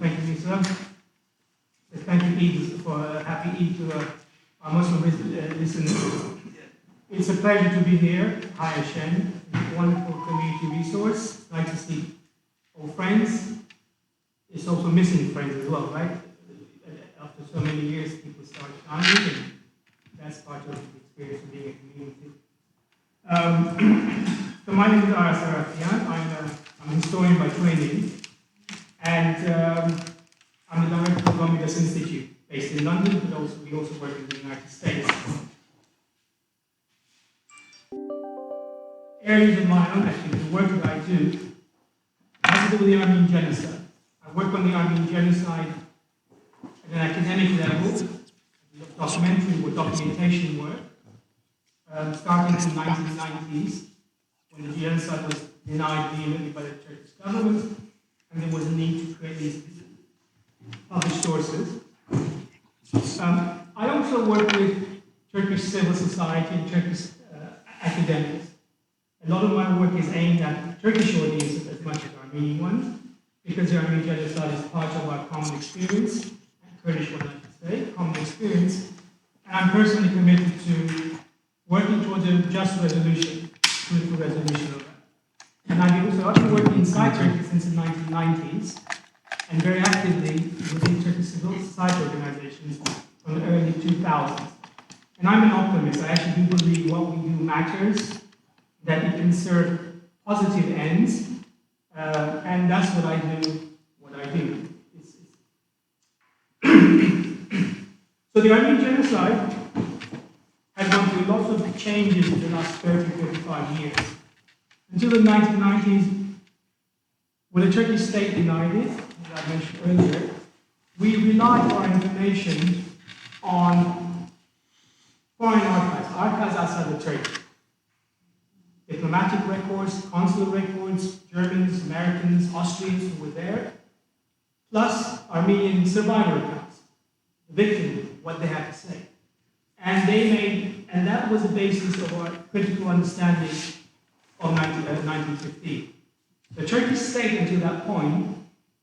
Thank you, Lisa. Thank you, Eid, for a happy Eid to our Muslim listeners. It's a pleasure to be here. HAYASHEN, a wonderful community resource. Nice to see old friends. It's also missing friends as well, right? After so many years, people start dying, and that's part of the experience of being a community. So my name is Ara Sarafian. I'm a historian by training. And I'm the director of the Komitas Institute, based in London, but we also work in the United States. Areas of my own, actually, the work that I do has to do with the Armenian genocide. I work on the Armenian genocide at an academic level, documentary or documentation work, starting in the 1990s, when the genocide was denied vehemently by the Turkish government. And there was a need to create these published sources. I also work with Turkish civil society and Turkish academics. A lot of my work is aimed at Turkish audiences as much as Armenian ones, because the Armenian genocide is part of our common experience, and Kurdish one I should say, common experience. And I'm personally committed to working towards a just resolution, political resolution of that. And I've been working inside Turkey since the 1990s, and very actively within Turkish civil society organizations from the early 2000s. And I'm an optimist. I actually do believe what we do matters, that it can serve positive ends, and that's what I do. So the Armenian genocide has gone through lots of changes in the last 30, 35 years. Until the 1990s, when the Turkish state denied it, as I mentioned earlier, we relied for information on foreign archives outside of Turkey. Diplomatic records, consular records, Germans, Americans, Austrians who were there, plus Armenian survivor accounts, the victim, what they had to say. And that was the basis of our critical understanding of 1915. The Turkish state, until that point,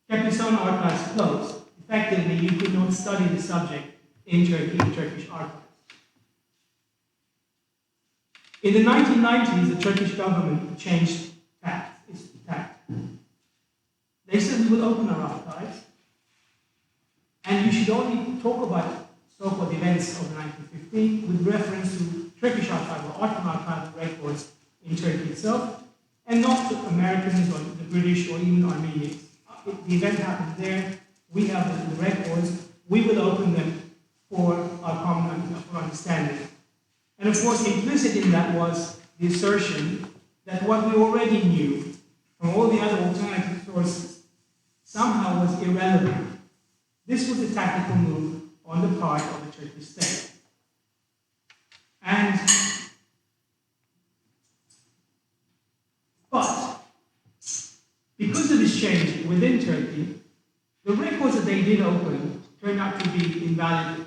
kept its own archives closed. Effectively, you could not study the subject in Turkey, in Turkish archives. In the 1990s, the Turkish government changed its tact. They said we will open our archives, and you should only talk about so-called events of 1915 with reference to Turkish archival, Ottoman archival records in Turkey itself, and not to Americans or the British or even Armenians. If the event happened there, we have the records, we will open them for our common understanding. And of course, implicit in that was the assertion that what we already knew from all the other alternative sources somehow was irrelevant. This was a tactical move on the part of the Turkish state. But because of this change within Turkey, the records that they did open turned out to be invalid.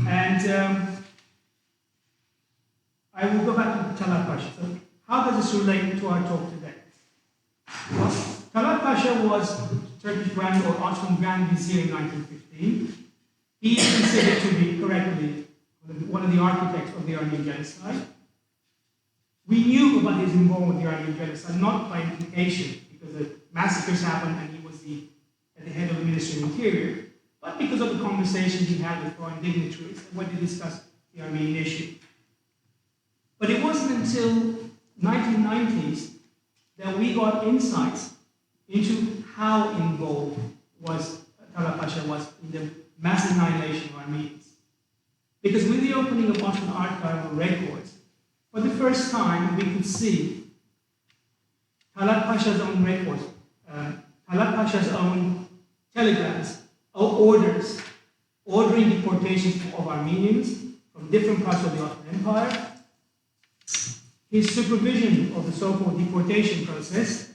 And I will go back to Talaat Pasha. So how does this relate to our talk today? Well, Talaat Pasha was Turkish Grand or Ottoman Grand Vizier in 1915. He is considered to be correctly one of the architects of the Armenian genocide. We knew about his involvement with the Armenian genocide, not by implication, because the massacres happened and he was at the head of the Ministry of Interior, but because of the conversations he had with foreign dignitaries when they discussed the Armenian issue. But it wasn't until 1990s that we got insights into how involved Talaat Pasha was in the mass annihilation of Armenians. Because with the opening of Ottoman archival records, for the first time we could see Talat Pasha's own records, Talat Pasha's own telegrams, orders, ordering deportations of Armenians from different parts of the Ottoman Empire, his supervision of the so-called deportation process.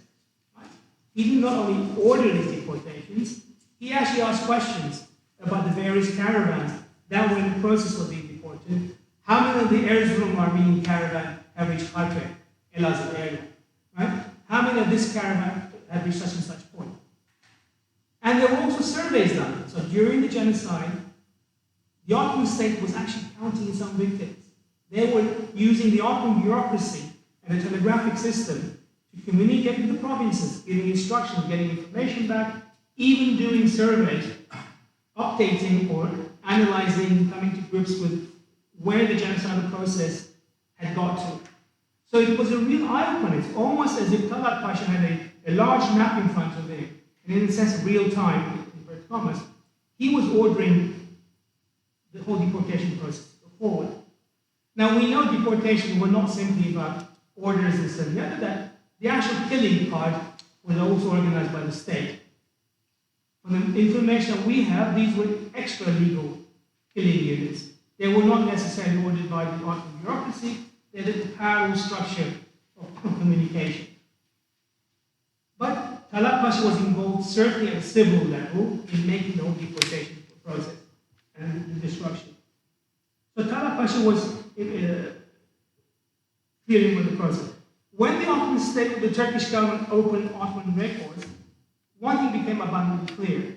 He did not only order these deportations, he actually asked questions about the various caravans that were in the process of being deported. How many of the Erzurum Armenian caravan have reached Harput, Elazığ area? Right? How many of this caravan have reached such and such point? And there were also surveys done. So during the genocide, the Ottoman state was actually counting some victims. They were using the Ottoman bureaucracy and the telegraphic system to communicate with the provinces, giving instructions, getting information back, even doing surveys, updating or analyzing, coming to grips with where the genocidal process had got to. So it was a real eye-opener. It's almost as if Talat Pasha had a large map in front of him, and in a sense of real time, in inverted commas, he was ordering the whole deportation process to go forward. Now we know deportation were not simply about orders and so on, that the actual killing part was also organized by the state. From the information that we have, these were extra-legal killing units. They were not necessarily ordered by the Ottoman bureaucracy. They had a parallel structure of communication. But Talat Pasha was involved certainly at a civil level in making the whole deportation process and the destruction. So Talat Pasha was dealing with the process. When the Ottoman state, the Turkish government opened Ottoman records, one thing became abundantly clear,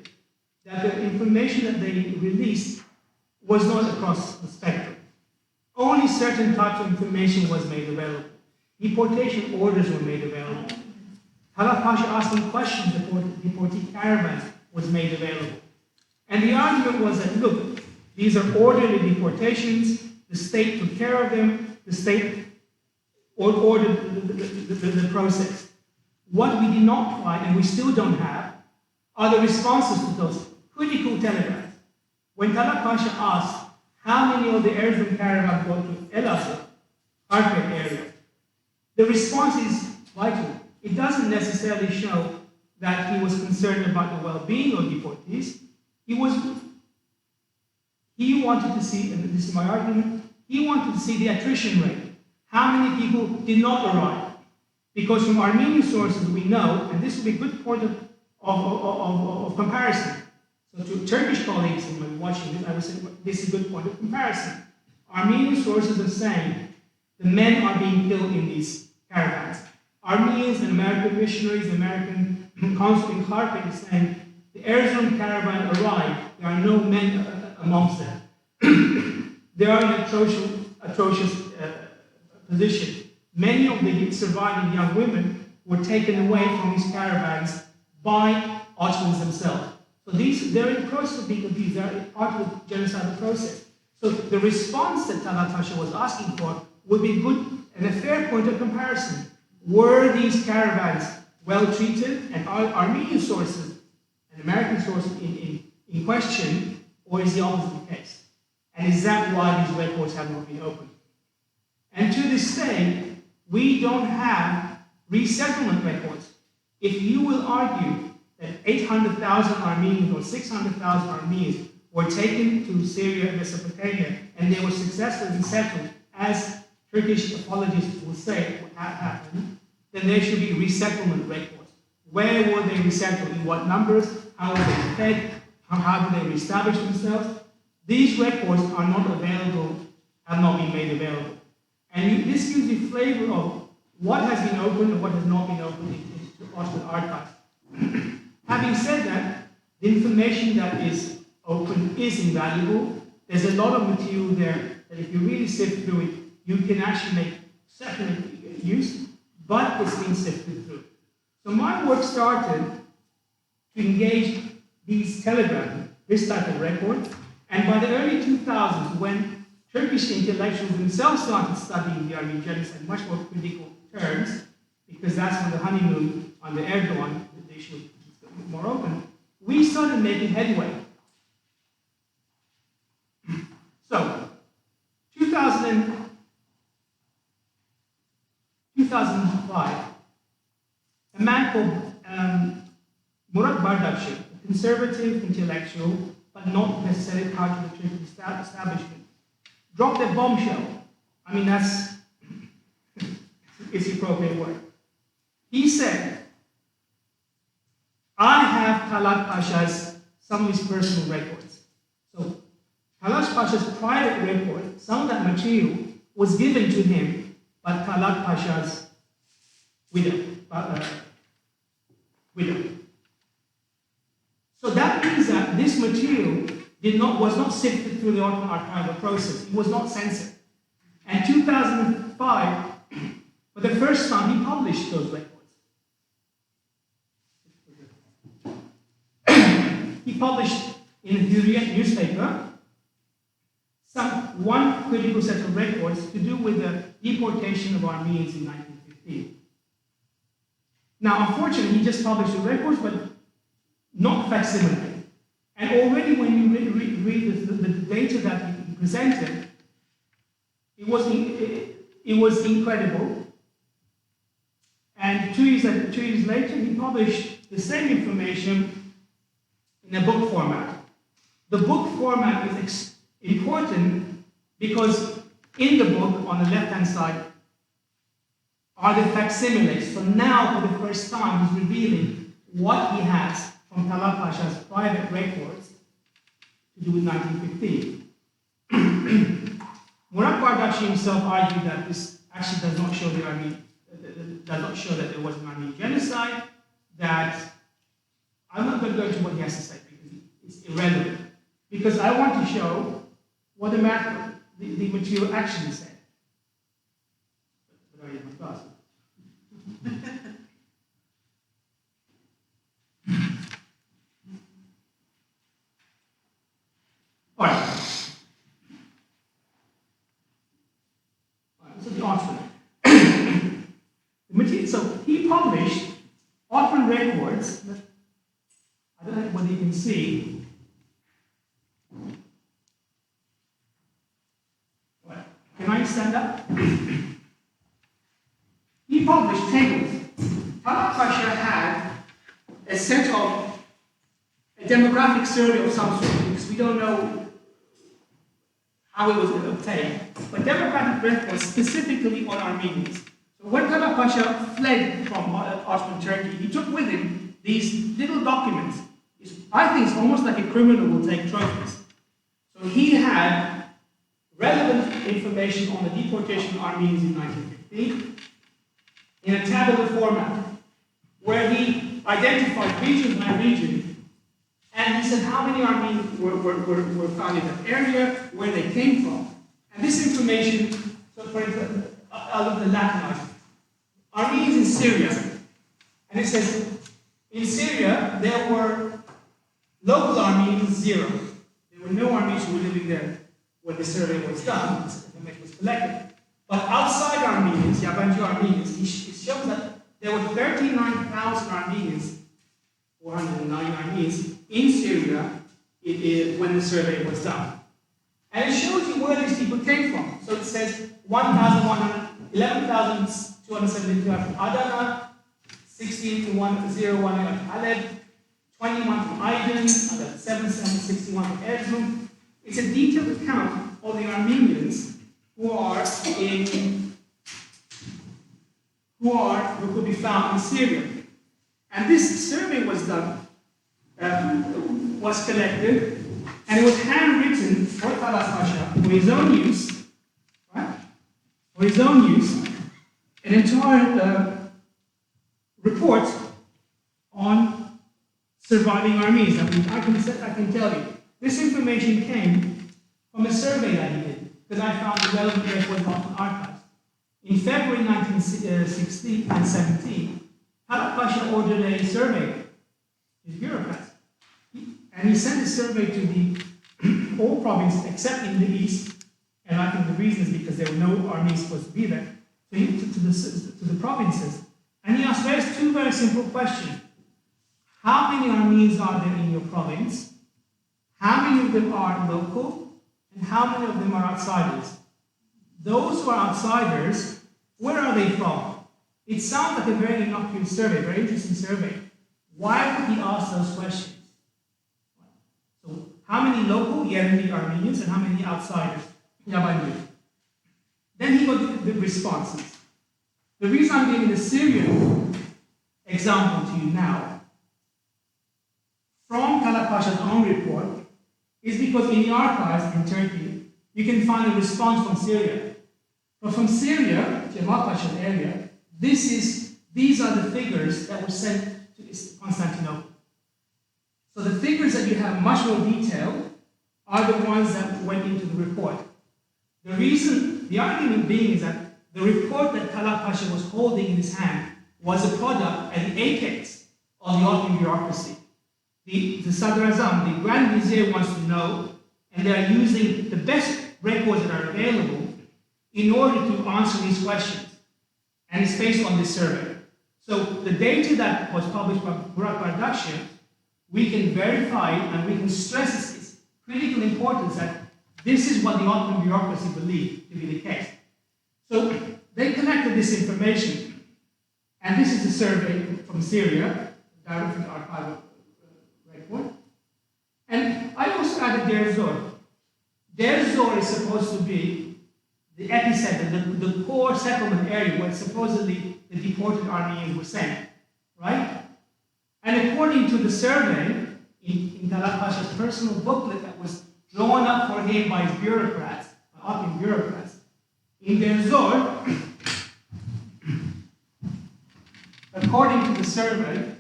that the information that they released was not across the spectrum. Only certain types of information was made available. Deportation orders were made available. Talat Pasha asking questions about deportee caravans was made available. And the argument was that, look, these are orderly deportations, the state took care of them, the state ordered the process. What we did not find, and we still don't have, are the responses to those critical telegrams. When Talat Pasha asked how many of the Erzurum caravans go to Elazığ, Harput area, the response is vital. It doesn't necessarily show that he was concerned about the well-being of deportees. He wanted to see, and this is my argument, he wanted to see the attrition rate. How many people did not arrive? Because from Armenian sources we know, and this will be a good point of comparison. So to Turkish colleagues who might be watching this, I would say this is a good point of comparison. Armenian sources are saying the men are being killed in these caravans. Armenians and American missionaries, American consul in Harput is saying the Erzurum caravan arrived, there are no men amongst them. They are in an atrocious position. Many of the surviving young women were taken away from these caravans by Ottomans themselves. So they're in the process of being abused, they're part of the genocidal process. So the response that Talat Pasha was asking for would be good and a fair point of comparison. Were these caravans well treated, and are Armenian sources and American sources in question, or is the opposite the case? And is that why these records have not been opened? And to this day, we don't have resettlement records. If you will argue that 800,000 Armenians or 600,000 Armenians were taken to Syria and Mesopotamia and they were successfully settled, as Turkish apologists will say what happened, then there should be resettlement records. Where were they resettled? In what numbers? How were they fed? How did they reestablish themselves? These records are not available, have not been made available. And this gives you a flavor of what has been opened and what has not been opened in the Ottoman archives. Having said that, the information that is open is invaluable. There's a lot of material there that if you really sift through it, you can actually make separate use, but it's being sifted through. So my work started to engage these telegrams, this type of record, and by the early 2000s, when Turkish intellectuals themselves started studying the Armenian genocide in much more critical terms, because that's when the honeymoon under Erdogan, the issue was more open, we started making headway. So, 2005, for Murat Bardakci, a conservative intellectual, but not necessarily part of the Turkish establishment, dropped a bombshell. I mean, that's it's the appropriate word. He said, I have Talaat Pasha'S, some of his personal records. So, Talaat Pasha'S private record, some of that material was given to him by Talaat Pasha'S widow. So that means that this material was not sifted through the Ottoman archival process. It was not censored. And 2005, for the first time, he published those records. He published in the Hürriyet newspaper one critical set of records to do with the deportation of Armenians in 1915. Now, unfortunately, he just published the records, but not facsimile. And already when you read the data that he presented, it was incredible. And 2 years later, he published the same information in a book format. The book format is important because in the book, on the left-hand side, are the facsimiles. So now, for the first time, he's revealing what he has from Talaat Pasha'S private records to do with 1915. Murat Bardakci himself argued that this actually does not show that there was an Armenian genocide, that I'm not going to go into what he has to say because it's irrelevant. Because I want to show what the material actually said. But I need my glasses. All right. So the Ottoman. So he published Ottoman records. I don't know whether you can see. Well, can I stand up? He published tables. Talaat Pasha had a set of a demographic survey of some sort, because we don't know how it was obtained, but demographic records specifically on Armenians. So when Talaat Pasha fled from Ottoman Turkey, he took with him these little documents. I think it's almost like a criminal will take trophies. So he had relevant information on the deportation of Armenians in 1915 in a tabular format, where he identified region by region, and he said how many Armenians were found in that area, where they came from. And this information, so for example, out of the Latinized, Armenians in Syria, and it says, in Syria, there were local Armenians, 0. There were no Armenians who were living there when the survey was done, this information was collected. But outside Armenians, Yabancı Armenians, it shows that there were 39,000 Armenians, 409 Armenians, in Syria when the survey was done. And it shows you where these people came from. So it says 11,272 from Adana, 16,101 from Haleb, 21 from Aydin, 761 from Erzurum. It's a detailed account of the Armenians who could be found in Syria. And this survey was done, was collected, and it was handwritten for Talaat Pasha for his own use, right? For his own use, an entire report on surviving Armenians. I can tell you, this information came from a survey that he did, because I found the relevant records on archives. In February 1916 and 17, Talaat Pasha ordered a survey, his bureaucrats, and he sent a survey to all provinces except in the east, and I think the reason is because there were no Armenians supposed to be there, to the provinces, and he asked two very simple questions. How many Armenians are there in your province? How many of them are local? And how many of them are outsiders? Those who are outsiders, where are they from? It sounds like a very innocuous survey, very interesting survey. Why would he ask those questions? So, how many local Yerli Armenians and how many outsiders? Yabancı. Then he got the responses. The reason I'm giving the Syrian example to you now, from Talaat Pasha'S own report, is because in the archives in Turkey, you can find a response from Syria. But from Syria, Cemal Pasha's area, these are the figures that were sent to Constantinople. So the figures that you have much more detail are the ones that went into the report. The argument being is that the report that Talaat Pasha was holding in his hand was a product and the apex of the Ottoman bureaucracy. The Sadrazam, the Grand Vizier, wants to know, and they are using the best records that are available in order to answer these questions. And it's based on this survey. So the data that was published by Burak Bardakshi, we can verify and we can stress its critical importance that this is what the Ottoman bureaucracy believed to be the case. So they collected this information, and this is a survey from Syria, direct from the archival record. And I also added Deir Zor. Deir Zor is supposed to be the epicenter, the core settlement area where supposedly the deported Armenians were sent, right? And according to the survey, in Talaat Pasha's personal booklet that was drawn up for him by his bureaucrats, Ottoman bureaucrats, in Deir Zor, according to the survey,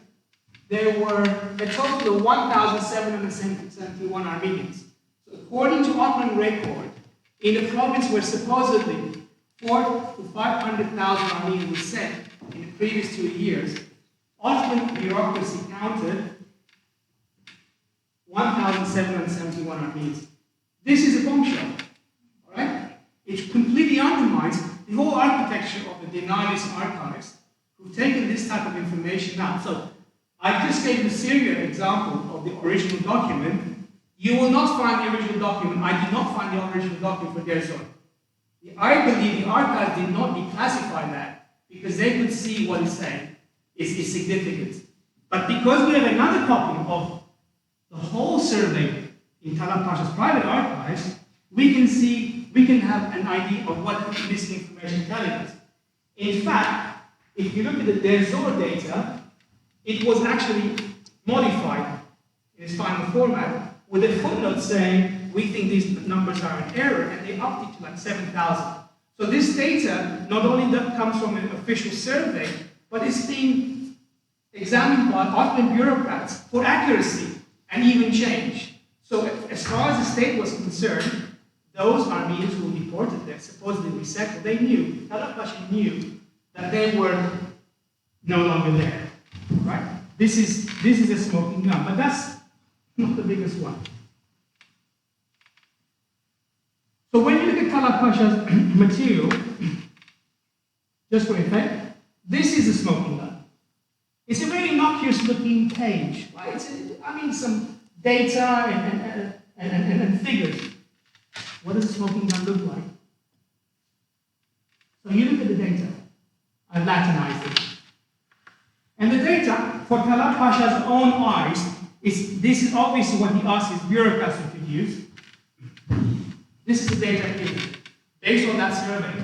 there were a total of 1,771 Armenians. So according to Ottoman record, in a province where supposedly 400,000 to 500,000 Armenians were sent in the previous 2 years, Ottoman bureaucracy counted 1,771 Armenians. This is a bombshell, all right? It completely undermines the whole architecture of the Denalis archives, who've taken this type of information out. So I just gave the Syria example of the original document. You will not find the original document. I did not find the original document for Deir Zor. I believe the archives did not declassify that because they could see what it's saying is significant. But because we have another copy of the whole survey in Talaat Pasha's private archives, we can have an idea of what this information is telling us. In fact, if you look at the Deir Zor data, it was actually modified in its final format with a footnote saying, we think these numbers are in error, and they upped it to like 7,000. So this data not only comes from an official survey, but it's being examined by Ottoman bureaucrats for accuracy and even change. So as far as the state was concerned, those Armenians who were deported there, supposedly resettled, they knew, Talaat Pasha knew that they were no longer there, right? This is a smoking gun, but that's not the biggest one. So when you look at Talaat Pasha's material, just for effect, this is a smoking gun. It's a very innocuous looking page, right? Some data and figures. What does a smoking gun look like? So you look at the data. I've Latinized it. And the data, for Talaat Pasha's own eyes, this is obviously what he asked his bureaucrats to produce. This is the data given, based on that survey.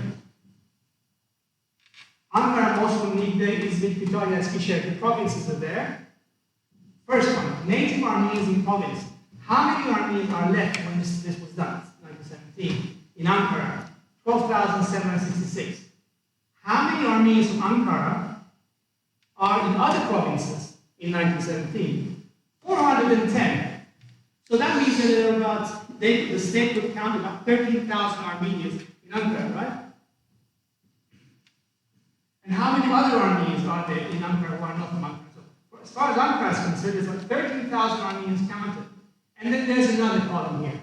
Ankara, Moscow, Nigde, Izmit, Kütahya, Eskişehir, the provinces are there. First one, native Armenians in province. How many Armenians are left when this was done, 1917? In Ankara, 12,766. How many Armenians from Ankara are in other provinces in 1917? 410. So that means that there are about, the state would count about 13,000 Armenians in Ankara, right? And how many other Armenians are there in Ankara who are not from Ankara? So as far as Ankara is concerned, there's like 13,000 Armenians counted. And then there's another column here.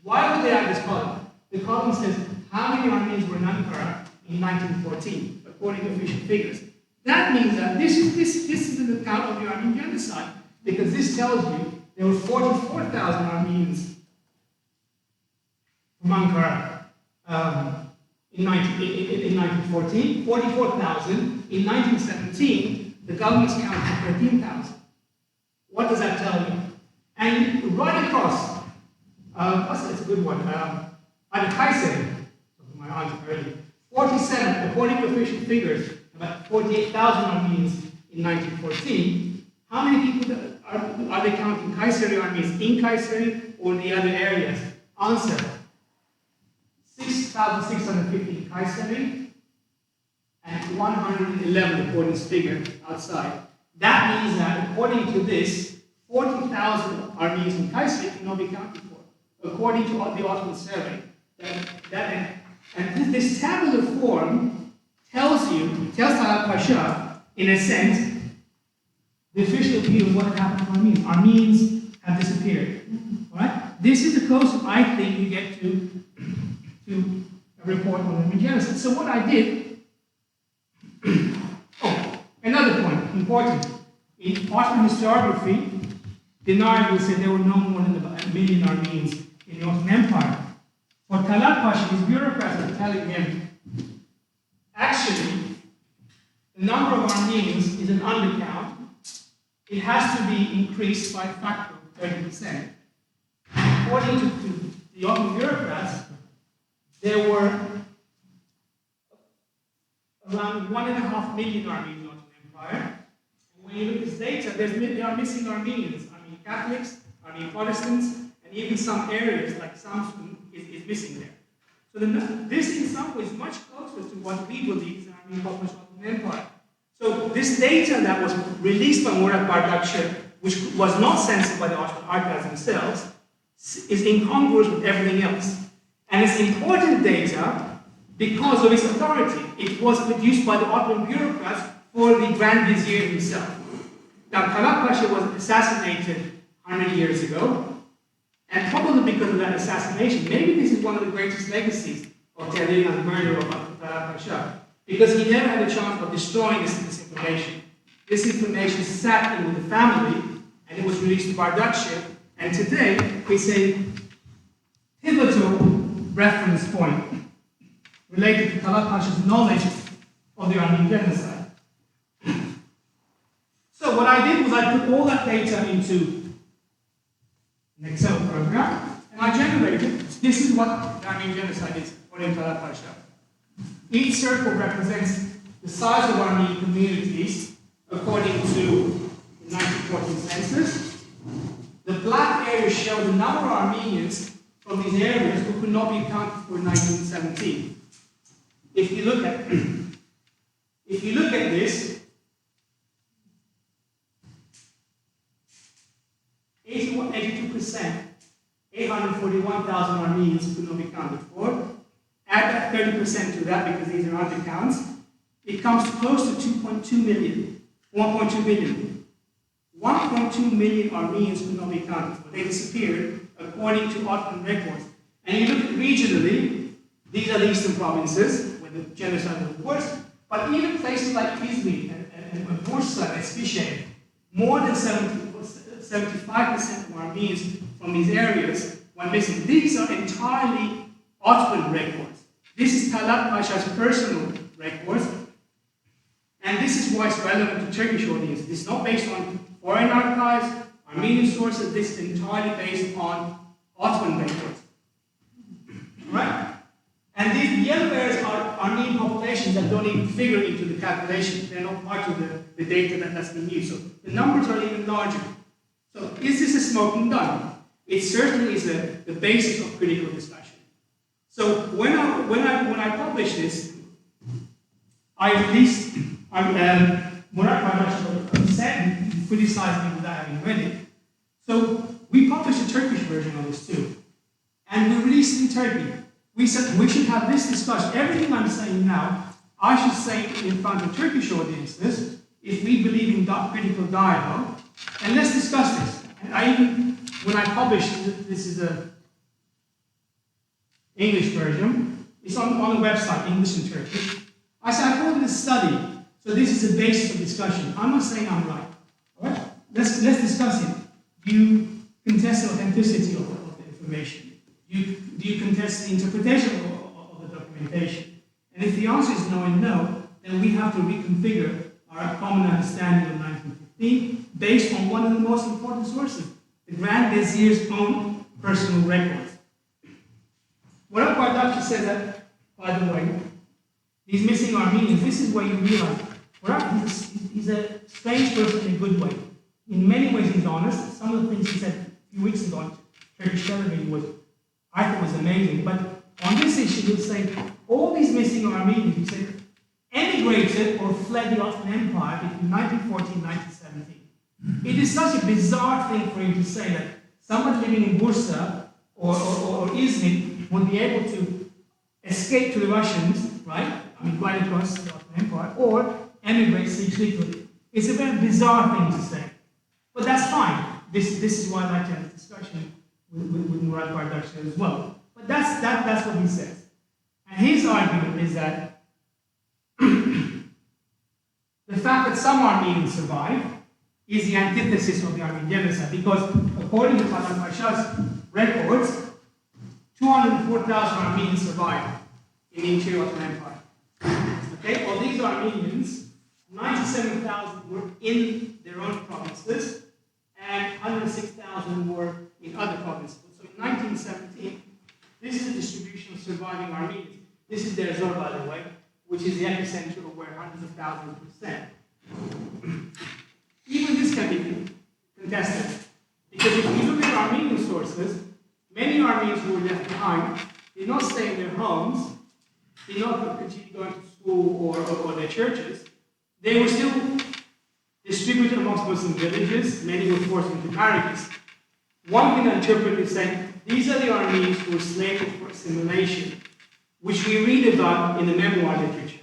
Why would they add this column? The column says how many Armenians were in Ankara in 1914, according to official figures. That means that this is an account of the Armenian genocide, because this tells you there were 44,000 Armenians from Ankara in 1914, 44,000. In 1917, the government's counted 13,000. What does that tell you? And right across, that's a good one. At Kayseri, my aunt earlier, 47, according to official figures, about 48,000 Armenians in 1914. How many people are they counting Kayseri Armenians in Kayseri or in the other areas? Answer: 6,650 in Kayseri and 111 according to this figure outside. That means that according to this, 40,000 Armenians in Kayseri cannot be counted for, according to the Ottoman survey. And this tabular form tells Talaat Pasha, in a sense, the official view of what had happened to Armenians. Armenians have disappeared. Right? This is the closest I think we get to a report on Armenian genocide. So what I did, another point, important. In Ottoman historiography, Dinar will say there were no more than about 1 million Armenians in the Ottoman Empire. For Talaat Pasha, his bureaucrats are telling him, actually, the number of Armenians is an undercount. It has to be increased by a factor of 30%. According to the Ottoman bureaucrats, there were around 1.5 million Armenians in the Ottoman Empire. And when you look at this data, there are missing Armenians, Armenian Catholics, Armenian Protestants, and even some areas like Samsun is missing there. So this in some ways is much closer to what we believe is an Armenian population of the Ottoman Empire. So this data that was released by Murat Bardakçı, which was not censored by the Ottoman archives themselves, is incongruous with everything else. And it's important data because of its authority. It was produced by the Ottoman bureaucrats for the Grand Vizier himself. Now, Talaat Pasha was assassinated 100 years ago, and probably because of that assassination, maybe this is one of the greatest legacies of Tehri'an's murder of Talaat Pasha, because he never had a chance of destroying this information. This information sat in with the family, and it was released to Bardakçı, and today it's a pivotal reference point related to Talaat Pasha's knowledge of the Armenian genocide. So what I did was I put all that data into an Excel program, and I generated, this is what the Armenian genocide is, according to Talaat Pasha. Each circle represents the size of Armenian communities according to the 1914 census. The black areas show the number of Armenians from these areas who could not be accounted for in 1917. If you look at this, 82%, 841,000 Armenians could not be counted for. Add that 30% to that because these are undercounts. It comes close to 2.2 million, 1.2 million. 1.2 million Armenians could not be counted for. They disappeared according to Ottoman records. And you look at regionally, these are the eastern provinces where the genocide was worse, but even places like Izmir and Bursa and Eskişehir, more than 75% of Armenians from these areas went missing. These are entirely Ottoman records. This is Talaat Pasha's personal records, and this is why it's relevant to Turkish audiences. This is not based on foreign archives, Armenian sources. This is entirely based on Ottoman records. Right? And these yellow areas are Armenian populations that don't even figure into the calculation. They're not part of the data that's been used. So the numbers are even larger. So is this a smoking gun? It certainly is the basis of critical discussion. So when I published this, I released Murat Bardakçı said and criticized me without having read it. So we published a Turkish version of this too. And we released it in Turkey. We said we should have this discussion. Everything I'm saying now, I should say in front of Turkish audiences if we believe in critical dialogue. And let's discuss this. And I even, when I published, this is a English version. It's on the website, English and Turkish. I said, I called it a study. So this is the basis of discussion. I'm not saying I'm right. All right? Let's discuss it. Do you contest the authenticity of the information? Do you contest the interpretation of the documentation? if the answer is no and no, then we have to reconfigure our common understanding of 1915 based on one of the most important sources, the Grand Vizier's own personal records. Murat Bardakçı says that, by the way, these missing Armenians, this is where you realize, Murat, he's a strange person in a good way. In many ways he's honest. Some of the things he said a few weeks ago on Turkish television I thought was amazing. But on this issue, he'll say, all these missing Armenians, he said, emigrated or fled the Ottoman Empire between 1914 and 1917. It is such a bizarre thing for him to say that somebody living in Bursa or Izmir would be able to escape to the Russians, right? I mean, right across the Ottoman Empire, or emigrate secretly. It's a very bizarre thing to say. But that's fine. This is why I like to have a discussion with Murat Bardakçı as well. But that's what he says. And his argument is that the fact that some Armenians survive is the antithesis of the Armenian genocide, because according to Pasha'S records, 204,000 Armenians survived in the interior Ottoman Empire. Okay, of these Armenians, 97,000 were in their own provinces, and 106,000 were in other provinces. So in 1917, this is the distribution of surviving Armenians. This is their zone, by the way, which is the epicenter of where hundreds of thousands were sent. Even this can be contested, because if you look at Armenian sources, many Armenians who were left behind did not stay in their homes, did not continue going to school or their churches. They were still distributed amongst Muslim villages. Many were forced into marriages. One can interpret it saying, these are the Armenians who were slated for assimilation, which we read about in the memoir literature.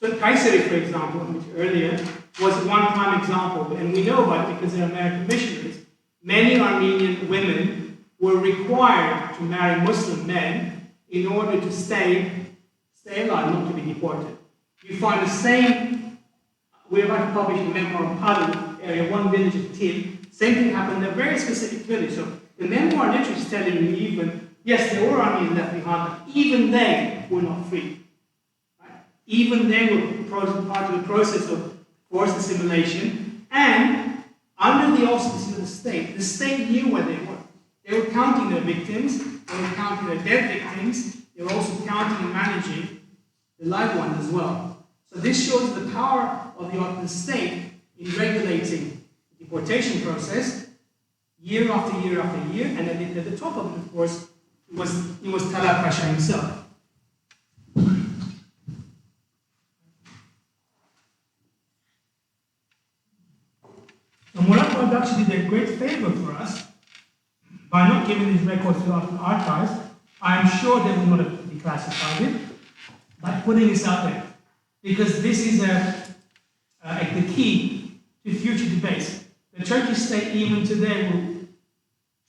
So Kayseri, for example, which earlier was one prime example, and we know about it because they're American missionaries. Many Armenian women were required to marry Muslim men in order to stay alive, not to be deported. You find the same, we're about to publish the memoir of Padu area, one village of Til. Same thing happened in a very specific village. So the memoir literature is telling you even, yes, there were Armenians left behind, but even they were not free. Right? Even they were part of the process of forced assimilation, and under the auspices of the state knew where they were. They were counting their victims, they were counting their dead victims, they were also counting and managing the live ones as well. So this shows the power of the Ottoman state in regulating the deportation process year after year after year, and at the top of it, of course, it was Talaat Pasha himself. And Murat Bardakçı did a great favor for us by not giving these records to our archives. I'm sure they would not have declassified it, by putting this out there. Because this is the key to future debates. The Turkish state, even today,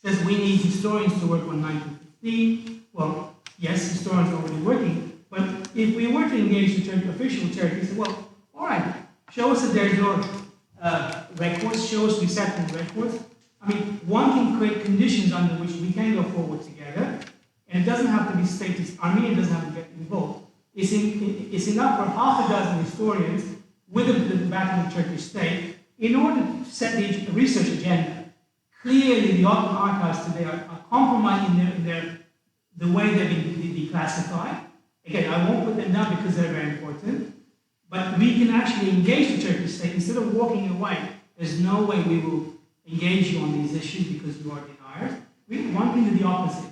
says we need historians to work on 1915. Well, yes, historians are already working, but if we were to engage the official Turkey, say, well, all right, show us that there's no records, show us resettlement records. I mean, one can create conditions under which we can go forward together, and it doesn't have to be statist. Armenia doesn't have to get involved. It's enough for half a dozen historians with the backing of the Turkish state in order to set the research agenda. Clearly, the Ottoman archives today are compromising the way they've been declassified. Again, I won't put them down because they're very important, but we can actually engage the Turkish state instead of walking away. There's no way we will engage you on these issues because you are deniers. We want to do the opposite.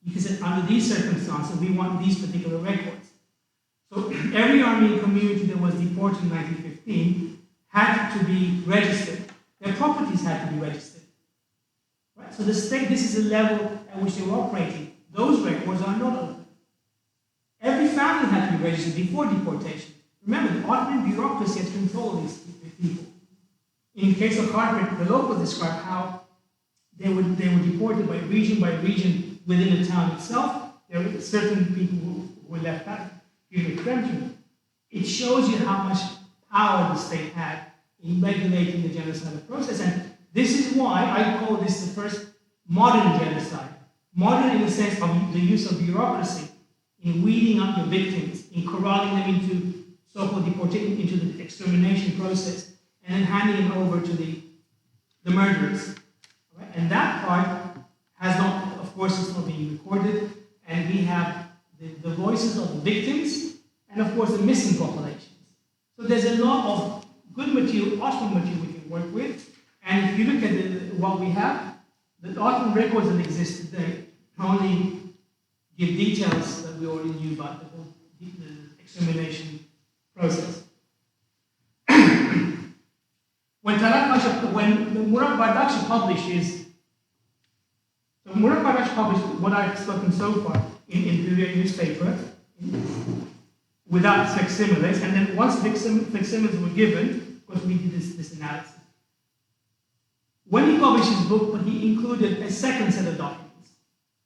Because under these circumstances, we want these particular records. So every Armenian community that was deported in 1915 had to be registered. Their properties had to be registered. Right? So the state, this is the level at which they were operating. Those records are not open. Every family had to be registered before deportation. Remember, the Ottoman bureaucracy had control of these people. In the case of Harpert, the locals describe how they were deported by region within the town itself. There were certain people who were left out, given exemption. It shows you how much power the state had in regulating the genocidal process. And this is why I call this the first modern genocide. Modern in the sense of the use of bureaucracy in weeding up your victims, in corralling them into so-called deportation, into the extermination process, and then handing them over to the murderers. Right? And that part has not, of course, it's not being recorded, and we have the voices of the victims, and of course the missing populations. So there's a lot of good material, Ottoman material we can work with, and if you look at what we have, the Ottoman records that exist today only give details that we already knew about the whole the extermination process. When Murat Bardakci publishes, so Murat Bardakci published what I've spoken so far in the newspaper without facsimiles, and then once facsimiles were given, of course we did this analysis. When he published his book, but he included a second set of documents,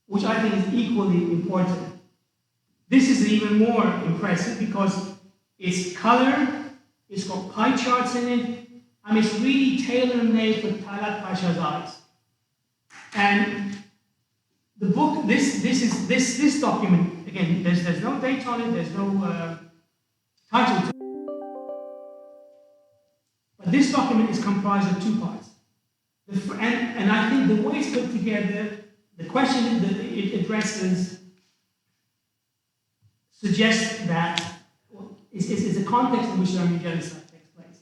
which I think is equally important. This is even more impressive because it's color, it's got pie charts in it. I mean, it's really tailor-made for Talaat Pasha'S eyes. And the book, this document, again, there's no date on it, there's no title to it. But this document is comprised of two parts. And I think the way it's put together, the question that it addresses suggests that it's a context in which the Armenian genocide takes place.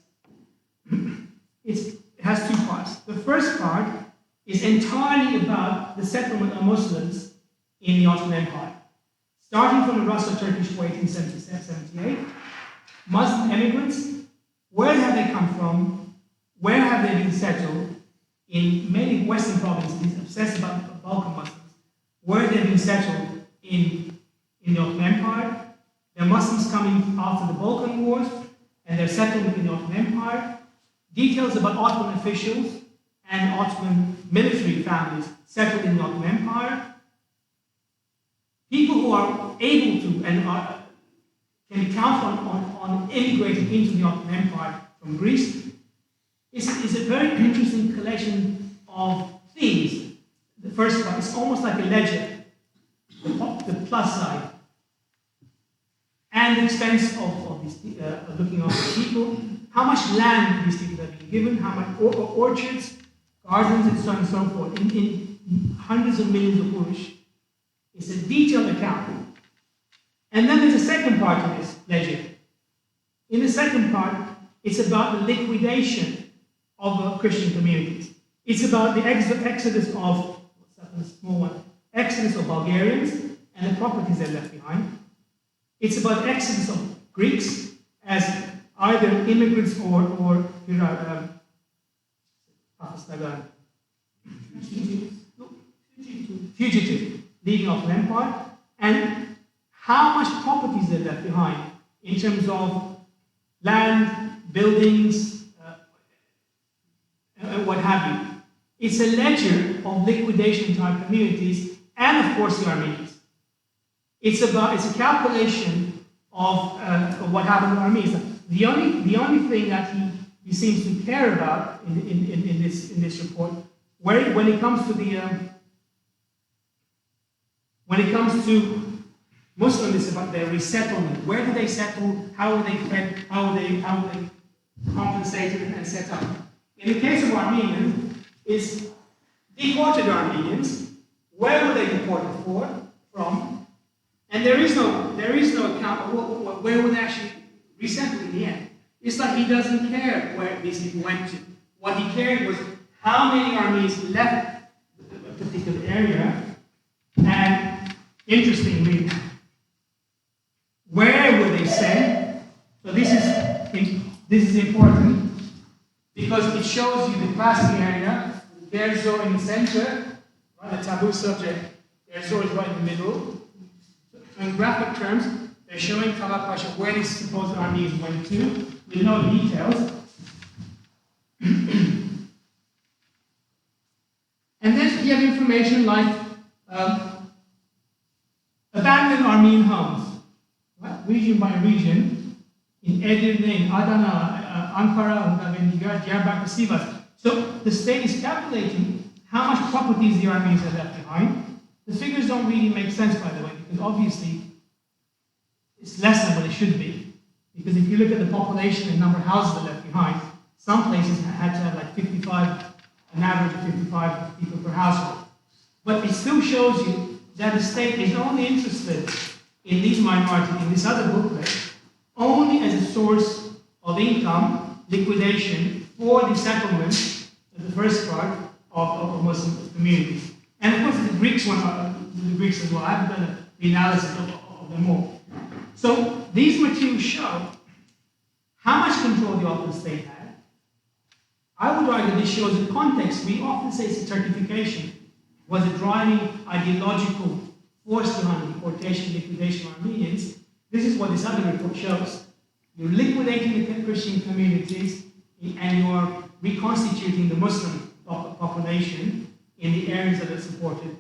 It has two parts. The first part is entirely about the settlement of Muslims in the Ottoman Empire. Starting from the Russo-Turkish War 1877-78, Muslim immigrants, where have they come from? Where have they been settled? In many Western provinces, obsessed about the Balkan Muslims, where they've been settled in the Ottoman Empire. There are Muslims coming after the Balkan Wars, and their settlement in the Ottoman Empire. Details about Ottoman officials and Ottoman military families settled in the Ottoman Empire. People who are able to and can be counted on immigrating into the Ottoman Empire from Greece. It's a very interesting collection of themes. The first one is almost like a ledger, the plus side, and the expense of these, looking after people, how much land these people have been given, how much orchards, gardens, and so on and so forth, in hundreds of millions of urush. It's a detailed account. And then there's a second part of this ledger. In the second part, it's about the liquidation of Christian communities. It's about the exodus of, what's that one, small one? Exodus of Bulgarians and the properties they left behind. It's about the exodus of Greeks as either immigrants or fugitive, leaving off an empire, and how much properties they left behind in terms of land, buildings, what have you. It's a ledger of liquidation type communities and of course the Armenians. It's a calculation of what happened to Armenians. The only thing that he seems to care about in this report, when it comes to Muslims, it's about their resettlement. Where do they settle? How are they fed? How are they compensated and set up? In the case of Armenians, it's deported Armenians. Where were they deported from? And there is no account of where were they actually resettled in the end. It's like he doesn't care where these people went to. What he cared was how many Armenians left a particular area, and interestingly, where were they sent? So this is important because it shows you the classic area. Gerzo in the center, right, the taboo subject. Gerzo is right in the middle. So in graphic terms, they're showing Talaat Pasha where these supposed Armenians went to, with no details. And then you have information like abandoned Armenian homes, right? Region by region, in Edirne, in Adana, Ankara, Diyarbakir, Sivas. So the state is calculating how much properties the Armenians have left behind. The figures don't really make sense, by the way, because obviously it's less than what it should be. Because if you look at the population and number of houses that are left behind, some places had to have like 55, an average of 55 people per household. But it still shows you that the state is only interested in these minorities, in this other booklet, only as a source of income, liquidation for the settlement, the first part of Muslim communities. And of course the Greeks as well. I haven't done the analysis of them all. So these materials show how much control the Ottoman state had. I would argue this shows a context. We often say it's a Turkification. Was a driving ideological force behind deportation, liquidation of Armenians. This is what this other report shows. You're liquidating the Christian communities and you're reconstituting the Muslim population in the areas that are supported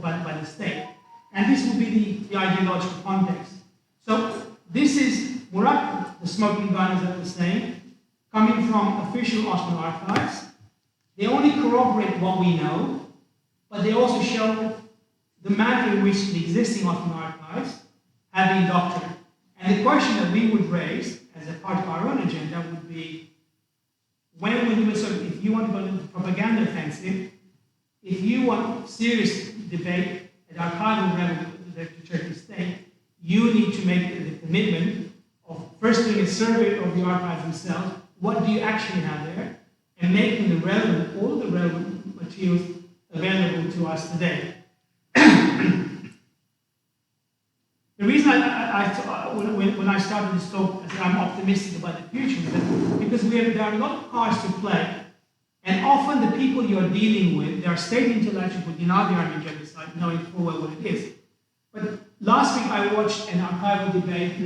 by the state. And this will be the ideological context. So this is Murat, the smoking gun, as I was saying, coming from official Ottoman archives. They only corroborate what we know, but they also show the manner in which the existing Ottoman archives have been doctored. And the question that we would raise as a part of our own agenda would be, if you want to go into the propaganda offensive, if you want serious debate at archival level with the Turkish state, you need to make the commitment of first doing a survey of the archives themselves, what do you actually have there, and making all the relevant materials available to us today. The reason when I started this talk, I said I'm optimistic about the future, is because there are a lot of cards to play, and often the people you're dealing with, they are state intellectuals who deny the Armenian genocide, knowing full well what it is. But last week I watched an archival debate,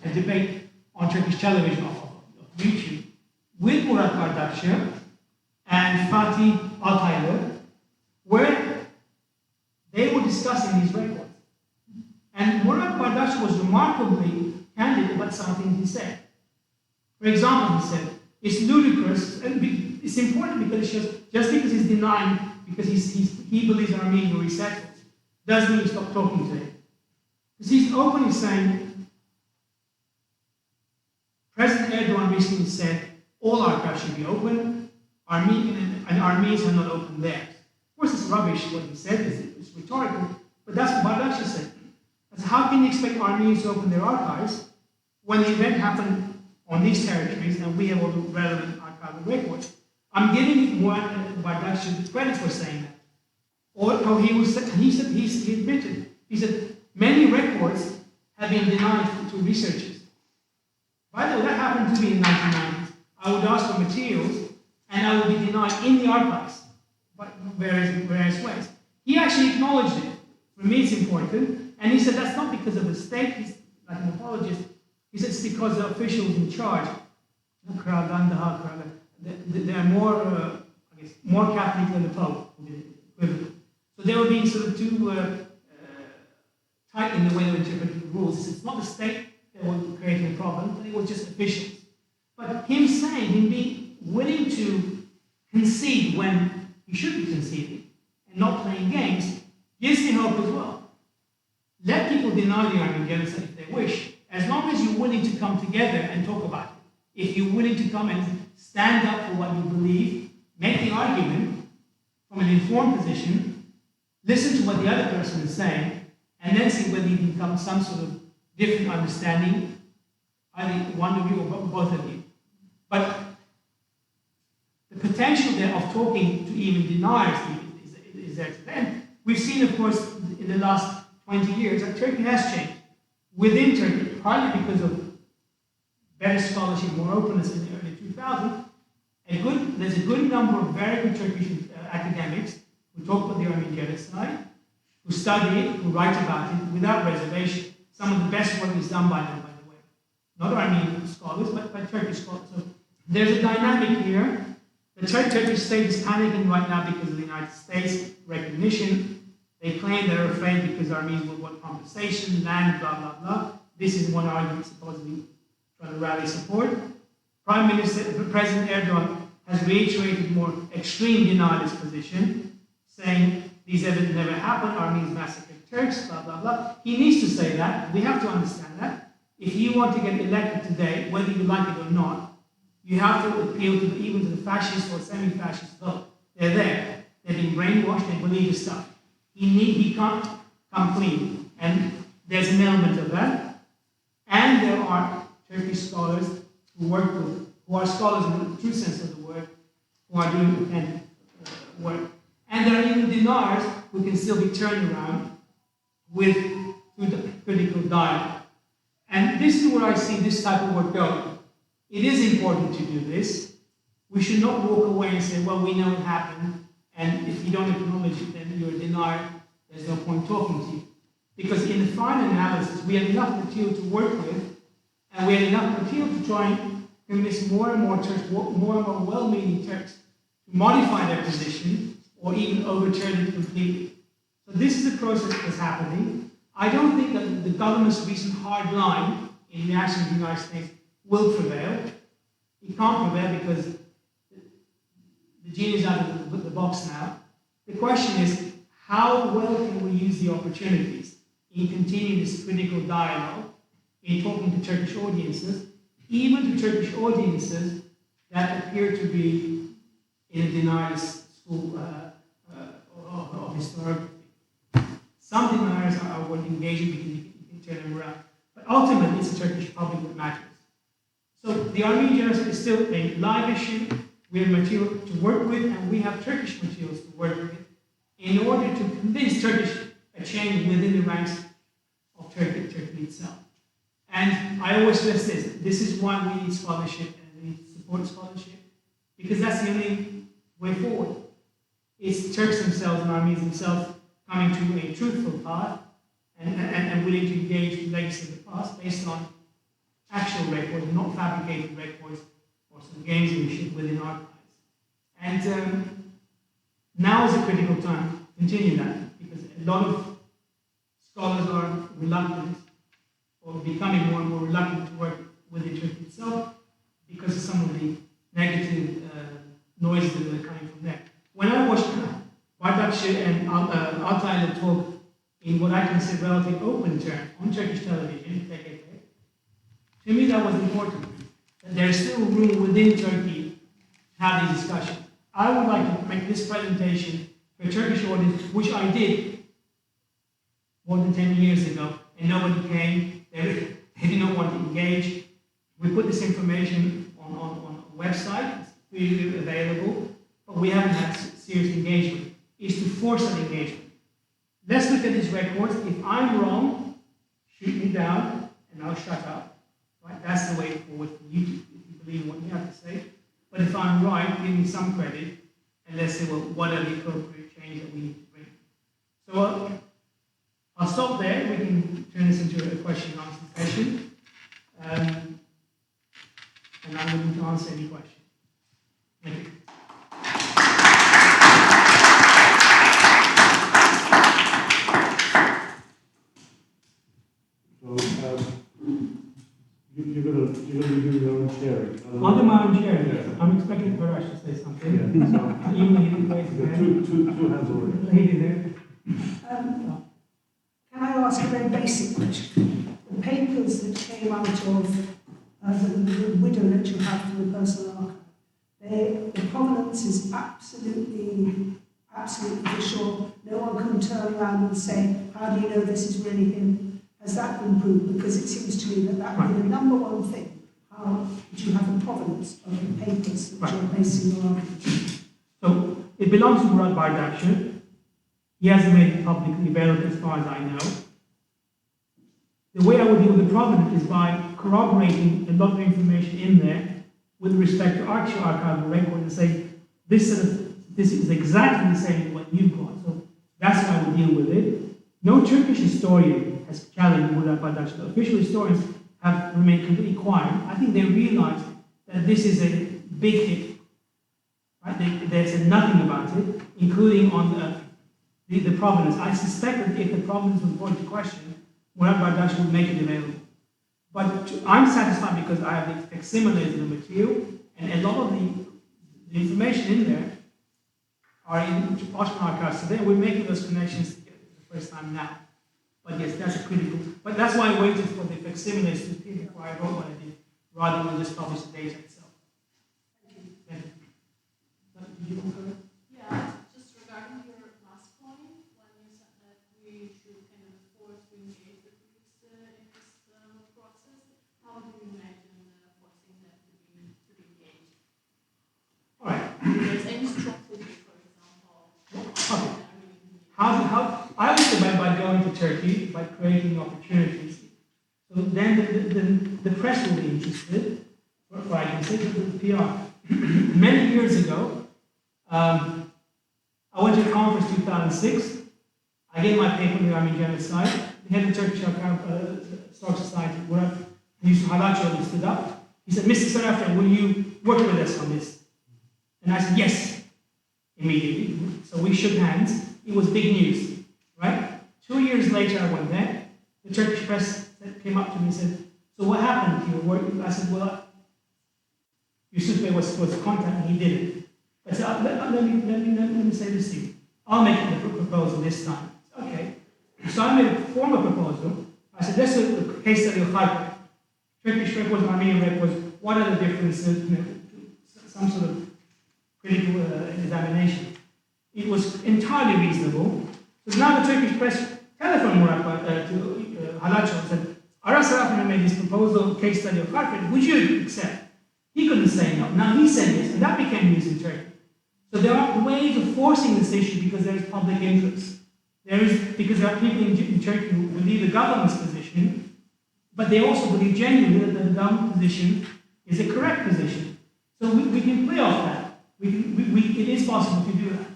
a debate on Turkish television of YouTube, with Murat Bardakçı and Fatih Altaylı, where they were discussing these records. And Murat Bardakçı was remarkably candid about something he said. For example, he said, it's ludicrous, and it's important because it shows, just because he's denying, because he believes Armenians were resettled, doesn't mean stop talking to him. Because he's openly saying, President Erdogan recently said, all archives should be open, Armenians have not opened theirs. Of course, it's rubbish what he said, it's rhetorical, but that's what Bardakçı said. So how can you expect Armenians to open their archives when the event happened on these territories and we have all the relevant archival records? I'm giving Bardakçı credit for saying that. Or he admitted, he said, many records have been denied to researchers. By the way, that happened to me in the 1990s. I would ask for materials and I would be denied in the archives, but various ways. He actually acknowledged it. For me, it's important. And he said that's not because of the state. He's like an apologist. He said it's because the officials in charge, they're more Catholic than the Pope. So they were being sort of too tight in the way they interpreted the rules. It's not the state that was creating a problem, but it was just officials. But him being willing to concede when he should be conceding and not playing games gives me hope as well. Let people deny the Armenian genocide if they wish, as long as you're willing to come together and talk about it. If you're willing to come and stand up for what you believe, make the argument from an informed position, listen to what the other person is saying, and then see whether you can come to some sort of different understanding, either one of you or both of you. But the potential there of talking to even deniers is there. And we've seen, of course, in the last 20 years that Turkey has changed. Within Turkey, partly because of better scholarship, more openness in the early 2000s, there's a good number of very good Turkish academics who talk about the Armenian genocide, who study it, who write about it without reservation. Some of the best work is done by them, by the way. Not Armenian scholars, but by Turkish scholars. So there's a dynamic here. The Turkish state is panicking right now because of the United States recognition. They claim they're afraid because Armenians will want compensation, land, blah, blah, blah. This is one argument supposedly trying to rally support. President Erdogan has reiterated more extreme denialist position, saying these events never happened, Armenians massacred Turks, blah, blah, blah. He needs to say that. We have to understand that. if you want to get elected today, whether you like it or not, you have to appeal to even to the fascist or semi-fascist vote. They're there. They've been brainwashed. They believe the stuff. He can't come clean. And there's an element of that. And there are Turkish scholars who are scholars in the true sense of the word, who are doing independent work. And there are even deniers who can still be turned around through the critical dialogue. And this is where I see this type of work going. It is important to do this. We should not walk away and say, well, we know it happened, and if you don't acknowledge it, then you're a denier. There's no point talking to you. Because in the final analysis, we have enough material to work with, and we have enough material to try and convince more and more Turks, more and more well-meaning Turks, to modify their position or even overturn it completely. So this is a process that's happening. I don't think that the government's recent hard line in reaction to the United States will prevail. It can't prevail because the genie is out of the box now. The question is, how well can we use the opportunities in continuing this critical dialogue, in talking to Turkish audiences, even to Turkish audiences that appear to be in a denial school of historiography. Some deniers are worth engaging, you can turn them around. But ultimately, it's the Turkish public that matters. So the Armenian genocide is still a live issue. We have material to work with, and we have Turkish materials to work with in order to convince Turkish a change within the ranks of Turkey itself. And I always stress this. This is why we need scholarship and we need to support scholarship, because that's the only way forward. It's Turks themselves and Armenians themselves coming to a truthful path and willing to engage the legacy of the past based on actual records, not fabricated records or some gamesmanship within archives. And now is a critical time to continue that, because a lot of scholars are reluctant or becoming more and more reluctant to work within Turkey itself because of some of the negative noises that are coming from there. When I watched Bardakçı and Altaylı talk in what I consider relatively open terms on Turkish television, to me that was important. That there is still room within Turkey to have these discussions. I would like to make this presentation for a Turkish audience, which I did more than 10 years ago, and nobody came. They did not want to engage. We put this information on a website, it's freely available, but we haven't had serious engagement. It's to force that engagement. Let's look at these records. If I'm wrong, shoot me down, and I'll shut up. Right? That's the way forward for you, if you believe in what you have to say. But if I'm right, give me some credit, and let's say, well, what are the appropriate changes that we need to bring? So I'll stop there. We can turn this into a question and answer session. And I'm willing to answer any questions. Thank you. You're going to do your own sharing. I'll do my own sharing. Yeah. I'm expecting Parash to say something. Yeah. So, even he didn't raise his hand. Two hands already. Lady there. Can I ask a very basic question? The papers that came out of the widow that you have for the personal archive, the provenance is absolutely for sure. No one can turn around and say, how do you know this is really him? Has that been proved? Because it seems to me that would be the number one thing. How do you have the provenance of the papers that you're basing your argument? So it belongs to Murat Bardakçı. He hasn't made it publicly available as far as I know. The way I would deal with the provenance is by corroborating a lot of information in there with respect to archival record and say, this is exactly the same as what you've got. So that's how I would deal with it. No Turkish historian has challenged Murat Bardakçı. The official historians have remained completely quiet. I think they realize that this is a big hit. Right? They said nothing about it, including on the provenance. I suspect that if the provenance was brought into question, Murat Bardakçı would make it available. But I'm satisfied because I have the facsimiles of the material, and a lot of the information in there are in Ottoman archives today. We're making those connections for the first time now. But yes, that's a critical. But that's why I waited for the facsimiles to appear before I wrote what I did, rather than just publish the data itself. Thank you. Thank you. Did you want to comment? Yeah, just regarding your last point, when you said that we should kind of force to engage the Greeks in this process, how do you imagine forcing them to be engaged? All right. There's any strong push, for example. Okay. How I would say by going to Turkey, by creating opportunities. So then the press will be interested, or I can say to the PR. Many years ago, I went to a conference in 2006. I gave my paper on the Armenian Genocide. The head of the Turkish Stock Society, where HAYASHEN stood up. He said, Mr. Sarafian, will you work with us on this? And I said, yes, immediately. So we shook hands. It was big news, right? 2 years later, I went there. The Turkish press came up to me and said, so what happened to your work? I said, well, Yusuf was supposed to contact me, he didn't. I said, let me say this to you. I'll make the proposal this time. Okay. So I made a formal proposal. I said, let's look at the case study of HAYASHEN. Turkish records, Armenian records, what are the differences? Some sort of critical examination. It was entirely reasonable. So now the Turkish press telephoned Murat to HAYASHEN and said, Ara Sarafian made this proposal, case study of HAYASHEN, would you accept? He couldn't say no. Now he said yes, and that became news in Turkey. So there are ways of forcing this issue because there is public interest. Because there are people in Turkey who believe the government's position, but they also believe genuinely that the government position is a correct position. So we can play off that. It is possible to do that.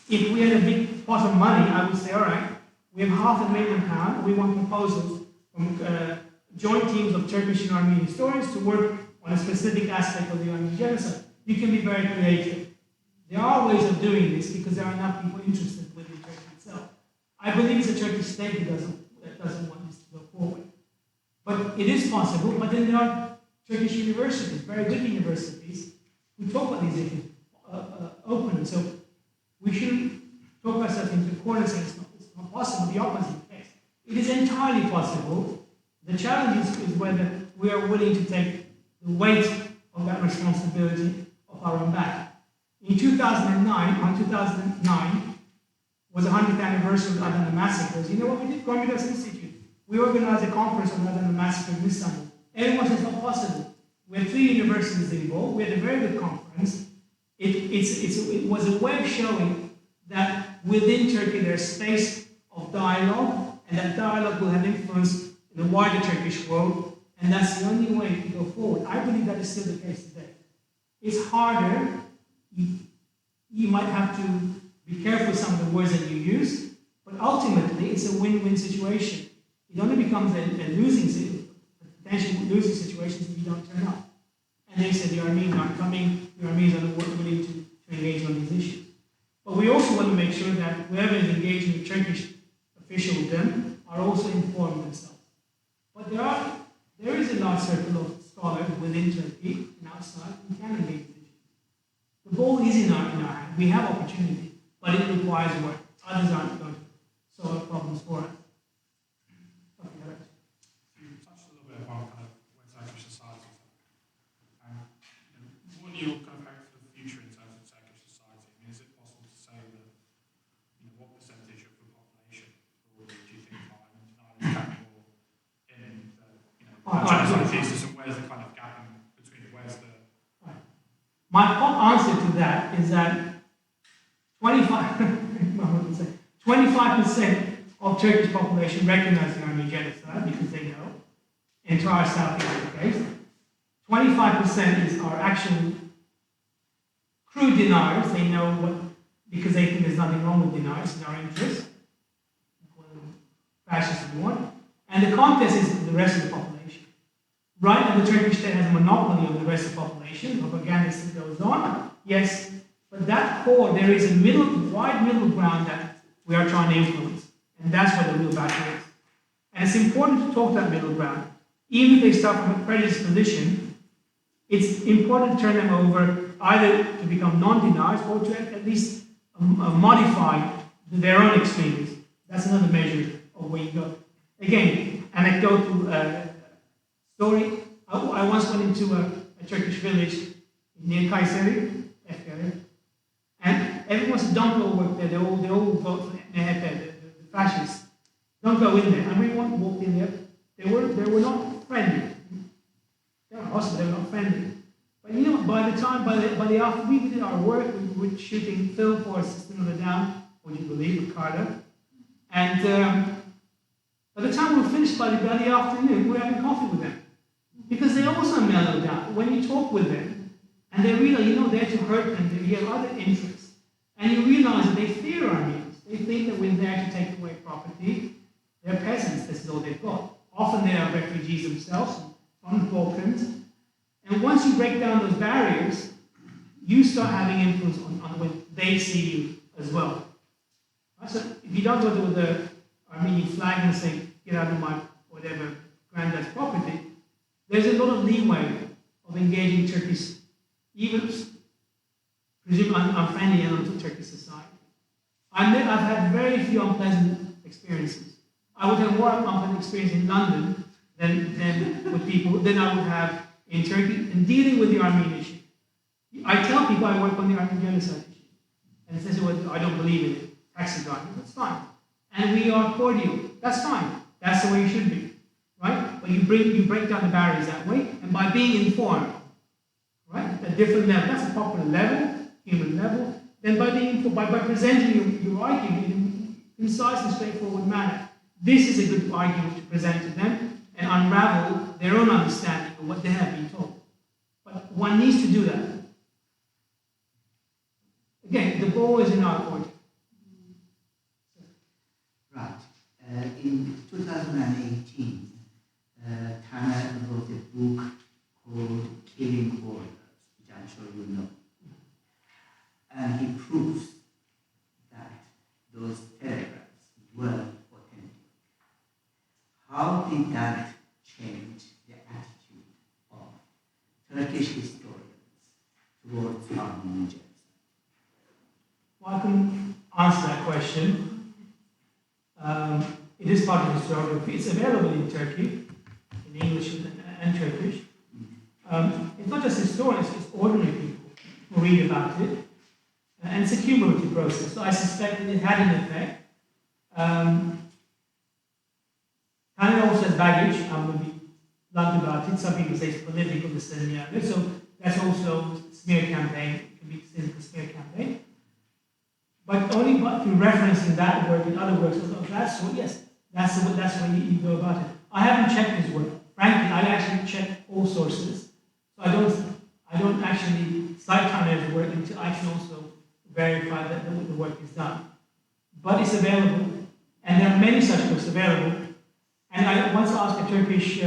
If we had a big pot of money, I would say, all right, we have £500,000, we want proposals from joint teams of Turkish and Armenian historians to work on a specific aspect of the Armenian genocide. You can be very creative. There are ways of doing this because there are enough people interested within Turkey itself. I believe it's a Turkish state that doesn't want this to go forward. But it is possible, but then there are Turkish universities, very good universities, who talk about these issues openly. So we shouldn't talk ourselves into a corner saying it's not possible, the opposite case. It is entirely possible. The challenge is whether we are willing to take the weight of that responsibility of our own back. In 2009 was the 100th anniversary of Adana massacres. You know what we did? Komitas Institute. We organized a conference on Adana massacre in Istanbul. Everyone said it's not possible. We had 3 universities involved. We had a very good conference. It was a way of showing that within Turkey there's space of dialogue, and that dialogue will have influence in the wider Turkish world, and that's the only way to go forward. I believe that is still the case today. It's harder. You might have to be careful with some of the words that you use, but ultimately it's a win-win situation. It only becomes a potential losing situation if you don't turn up. And they said the Armenians aren't coming, the Armenians are willing to engage on these issues. But we also want to make sure that whoever is engaging with Turkish officialdom are also informed themselves. But there is a large circle of scholars within Turkey and outside who can engage with issues. The ball is in our hand. We have opportunity, but it requires work. Others aren't going to solve problems for us. Okay, all right. You touched a little bit about kind of where Turkish society is at. What are your kind of hope for the future in terms of Turkish society? I mean, is it possible to say that, what percentage of the population do you think are undeniably in the, genocide thesis, and where's the kind of gap in between, where's the... My answer to that is that 25% of Turkish population recognize the Armenian genocide because they know. Entire South is the case. 25% are actually crude deniers. They know what, because they think there's nothing wrong with deniers in our interest. Fascists if you want. And the contest is the rest of the population. Right, and the Turkish state has a monopoly on the rest of the population. Propaganda still goes on, yes, but that core, there is a wide middle ground that we are trying to influence, and that's where the real battle is. And it's important to talk that middle ground. Even if they start from a prejudiced position, it's important to turn them over either to become non-deniers or to at least modify their own extremism. That's another measure of where you go. again, anecdotal story. I once went into a Turkish village near Kayseri, and everyone said, don't go work there, they all vote for MHP, the fascists. Don't go in there. And we walked in there, they were not friendly. They were hostile, they were not friendly. But you know, by the after we did our work, we were shooting film for a system of a down, would you believe, with Carter. And by the time we were finished by the afternoon, we were having coffee with them. Because they also mellowed out. When you talk with them, and they realize you're not there to hurt them, they have other interests. And you realize that they fear Armenians. They think that we're there to take away property. They're peasants, this is all they've got. Often they are refugees themselves from the Balkans. And once you break down those barriers, you start having influence on the way they see you as well. Right? So if you don't go with the Armenian flag and say, get out of my whatever granddad's property, there's a lot of leeway of engaging Turkish, even presume unfriendly elements of Turkish society. I've had very few unpleasant experiences. I would have more unpleasant experience in London than with people than I would have in Turkey in dealing with the Armenian issue. I tell people I work on the Armenian genocide issue. And they say, well, I don't believe in it. Taxi drivers, that's fine. And we are cordial. That's fine. That's the way you should be. Right? But you break down the barriers that way, and by being informed, right? At different levels, that's a popular level, human level, then by presenting your argument in a concise and straightforward manner. This is a good argument to present to them and unravel their own understanding of what they have been told. But one needs to do that. Again, the ball is in our court. Right. In 2018, Tana wrote a book called Killing Borders, which I'm sure you know. And he proves that those telegrams were authentic. How did that change the attitude of Turkish historians towards Armenian genocide? Well, I can answer that question. It is part of historiography. It's available in Turkey, in English and Turkish. It's not just historians, it's ordinary people who read about it. And it's a cumulative process. So I suspect that it had an effect. Canada also has baggage. I'm going to be blunt about it. Some people say it's political, this and the other. So that's also a smear campaign. It can be considered a smear campaign. But only through referencing that work in other works of that sort, yes, that's the way you go about it. I haven't checked his work. Frankly, I actually check all sources. So I don't actually cite Canada's work until I can also verify that the work is done. But it's available, and there are many such books available. And I once asked a Turkish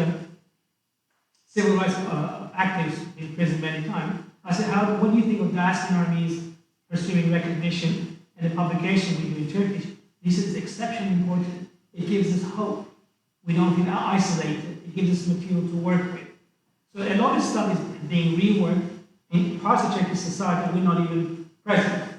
civil rights activist in prison many times, I said, what do you think of diaspora armies pursuing recognition and the publication we do in Turkish? He said it's exceptionally important. It gives us hope. We don't feel isolated. It gives us material to work with. So a lot of stuff is being reworked in parts of Turkish society that we're not even present.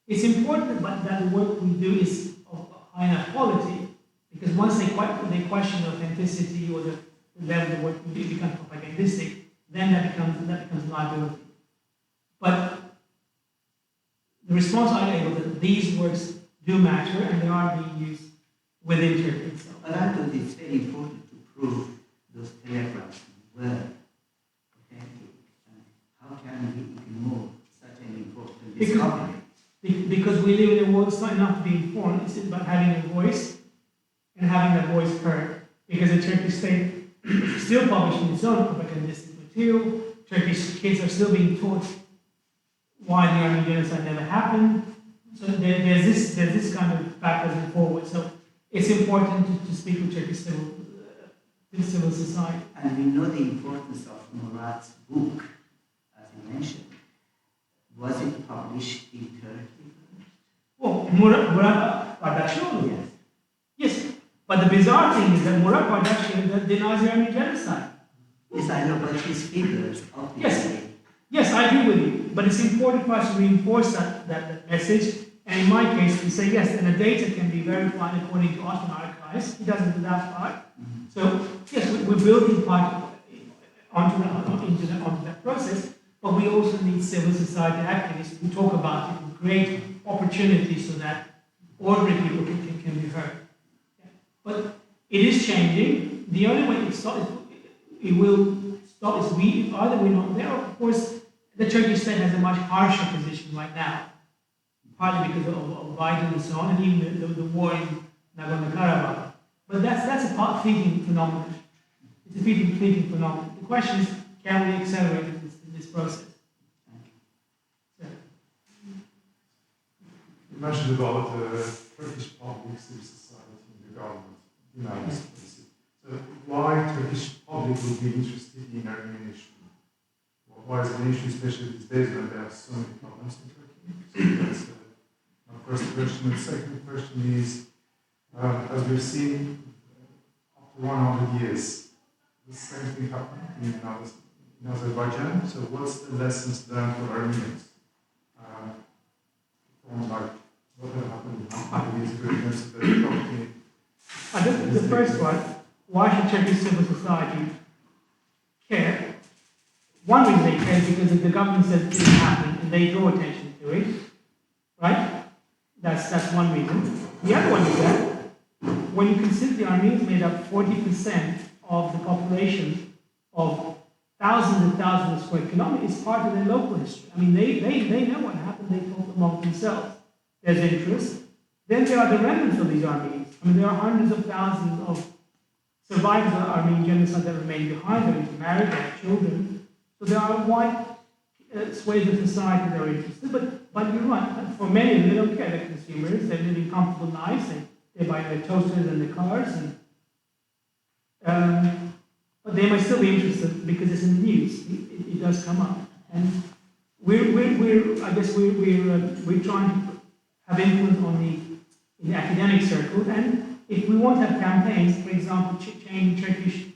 It's important that the work we do is of high enough quality, because once they question the authenticity or the level of work we do becomes propagandistic, then that becomes liability. But the response I gave was that these works do matter and they are being used within Turkey itself. But I thought it's very important to prove those telegrams were authentic. And how can we ignore such an important discovery? Because we live in a world, it's not enough to be informed, it's about having a voice and having that voice heard. Because the Turkish state is still publishing its own propagandistic material, Turkish kids are still being taught why the Armenian genocide never happened. So there's this kind of backwards and forwards. So it's important to speak with Turkish civil society. And we know the importance of Murat's book, as you mentioned. Was it published in Turkey? Well, Murat Bardakçıoğlu, yes. Yes, but the bizarre thing is that Murat Bardakçıoğlu denies the Armenian genocide. Yes, I know, but his figures, obviously. Yes, I agree with you, but it's important for us to reinforce that message. And in my case, we say yes, and the data can be verified according to Ottoman archives. nice. He doesn't do that part. So yes, we're building part onto that process, but we also need civil society activists who talk about it and create opportunities so that ordinary people can be heard. Yeah. But it is changing. The only way it will stop is either we're not there, or of course the Turkish state has a much harsher position right now, partly because of Biden and so on, and even the war in Nagorno-Karabakh. But that's a fleeting phenomenon. It's a fleeting phenomenon. The question is, can we accelerate this process? Yeah. You mentioned about Turkish public civil society in the government, this policy. So why Turkish public would be interested in Armenian issue? Why is it an issue, especially these days when there are so many problems in Turkey? So that's my first question. The second question is, as we've seen, after 100 years, the same thing happened in Azerbaijan. So what's the lessons learned for Armenians? From like what had happened 100 years ago in terms of the property? The first one, why should Turkish civil society care? One reason they care is because if the government says it didn't happen and they draw attention to it, right? That's one reason. The other one is that when you consider the Armenians made up 40% of the population of thousands and thousands of square kilometers, it's part of their local history. I mean, they know what happened, they talk among themselves. There's interest. Then there are the remnants of these Armenians. I mean, there are hundreds of thousands of survivors of the Armenian genocide that remain behind. They're intermarried, they have children. So there are wide swathes of society that are interested. But you're right, for many of them, they don't care. They're consumers, they're living comfortable lives, they buy their toasters and their cars. But they might still be interested because it's in the news. It does come up. And we're trying to have influence in the academic circles, and if we want to have campaigns, for example, change Turkish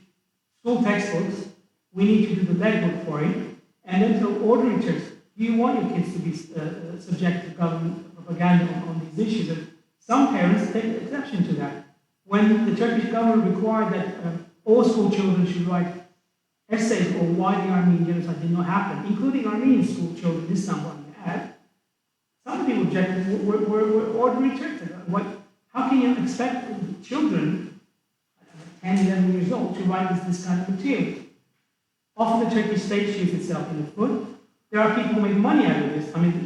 school textbooks, we need to do the legwork for it, and then tell ordinary Turks, do you want your kids to be subject to government propaganda on these issues? And some parents take exception to that. When the Turkish government required that all school children should write essays on why the Armenian genocide did not happen, including Armenian school children in Istanbul, some people objected, we're ordinary Turks. How can you expect children, 10, 11 years old, to write this kind of material? Often the Turkish state shoots itself in the foot. There are people who make money out of this. I mean,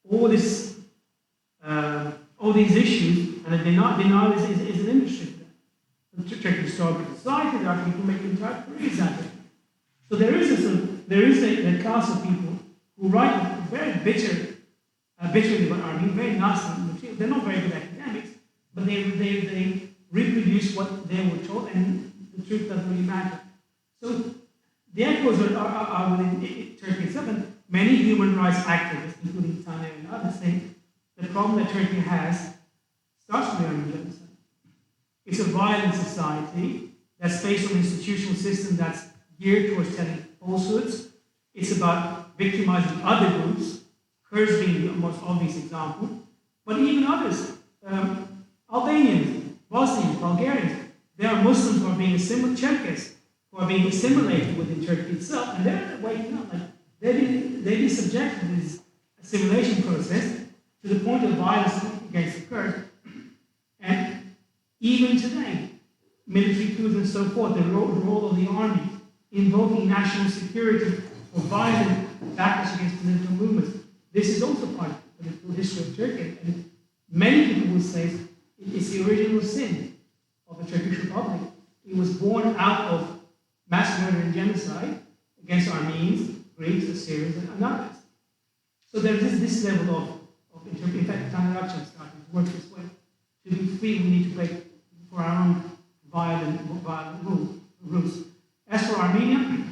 all these issues, and the denial is an industry. The Turkish Historical Society, there are people who make entire careers out of it. So there is a class of people who write very bitterly about Armenia, very nasty material. They're not very good academics, but they reproduce what they were told, and the truth doesn't really matter. So the echoes are within Turkey itself, and many human rights activists, including Tanya and others, think the problem that Turkey has starts with the Armenian genocide. It's a violent society that's based on an institutional system that's geared towards telling falsehoods. It's about victimizing other groups, Kurds being the most obvious example, but even others, Albanians, Bosnians, Bulgarians, there are Muslims who are being assimilated, Cherkess, who are being assimilated within Turkey itself, and they're waking up. Like they've been subjected to this assimilation process to the point of violence against the Kurds. And even today, military coups and so forth, the role of the army, invoking national security for violent backlash against political movements. This is also part of the political history of Turkey. And many people will say it's the original sin of the Turkish Republic. It was born out of mass murder and genocide against Armenians, Greeks, Assyrians, and others. So there is this level of interpretation. In fact, Talaat started to work this way. To be free, we need to break for our own violent rules. As for Armenia,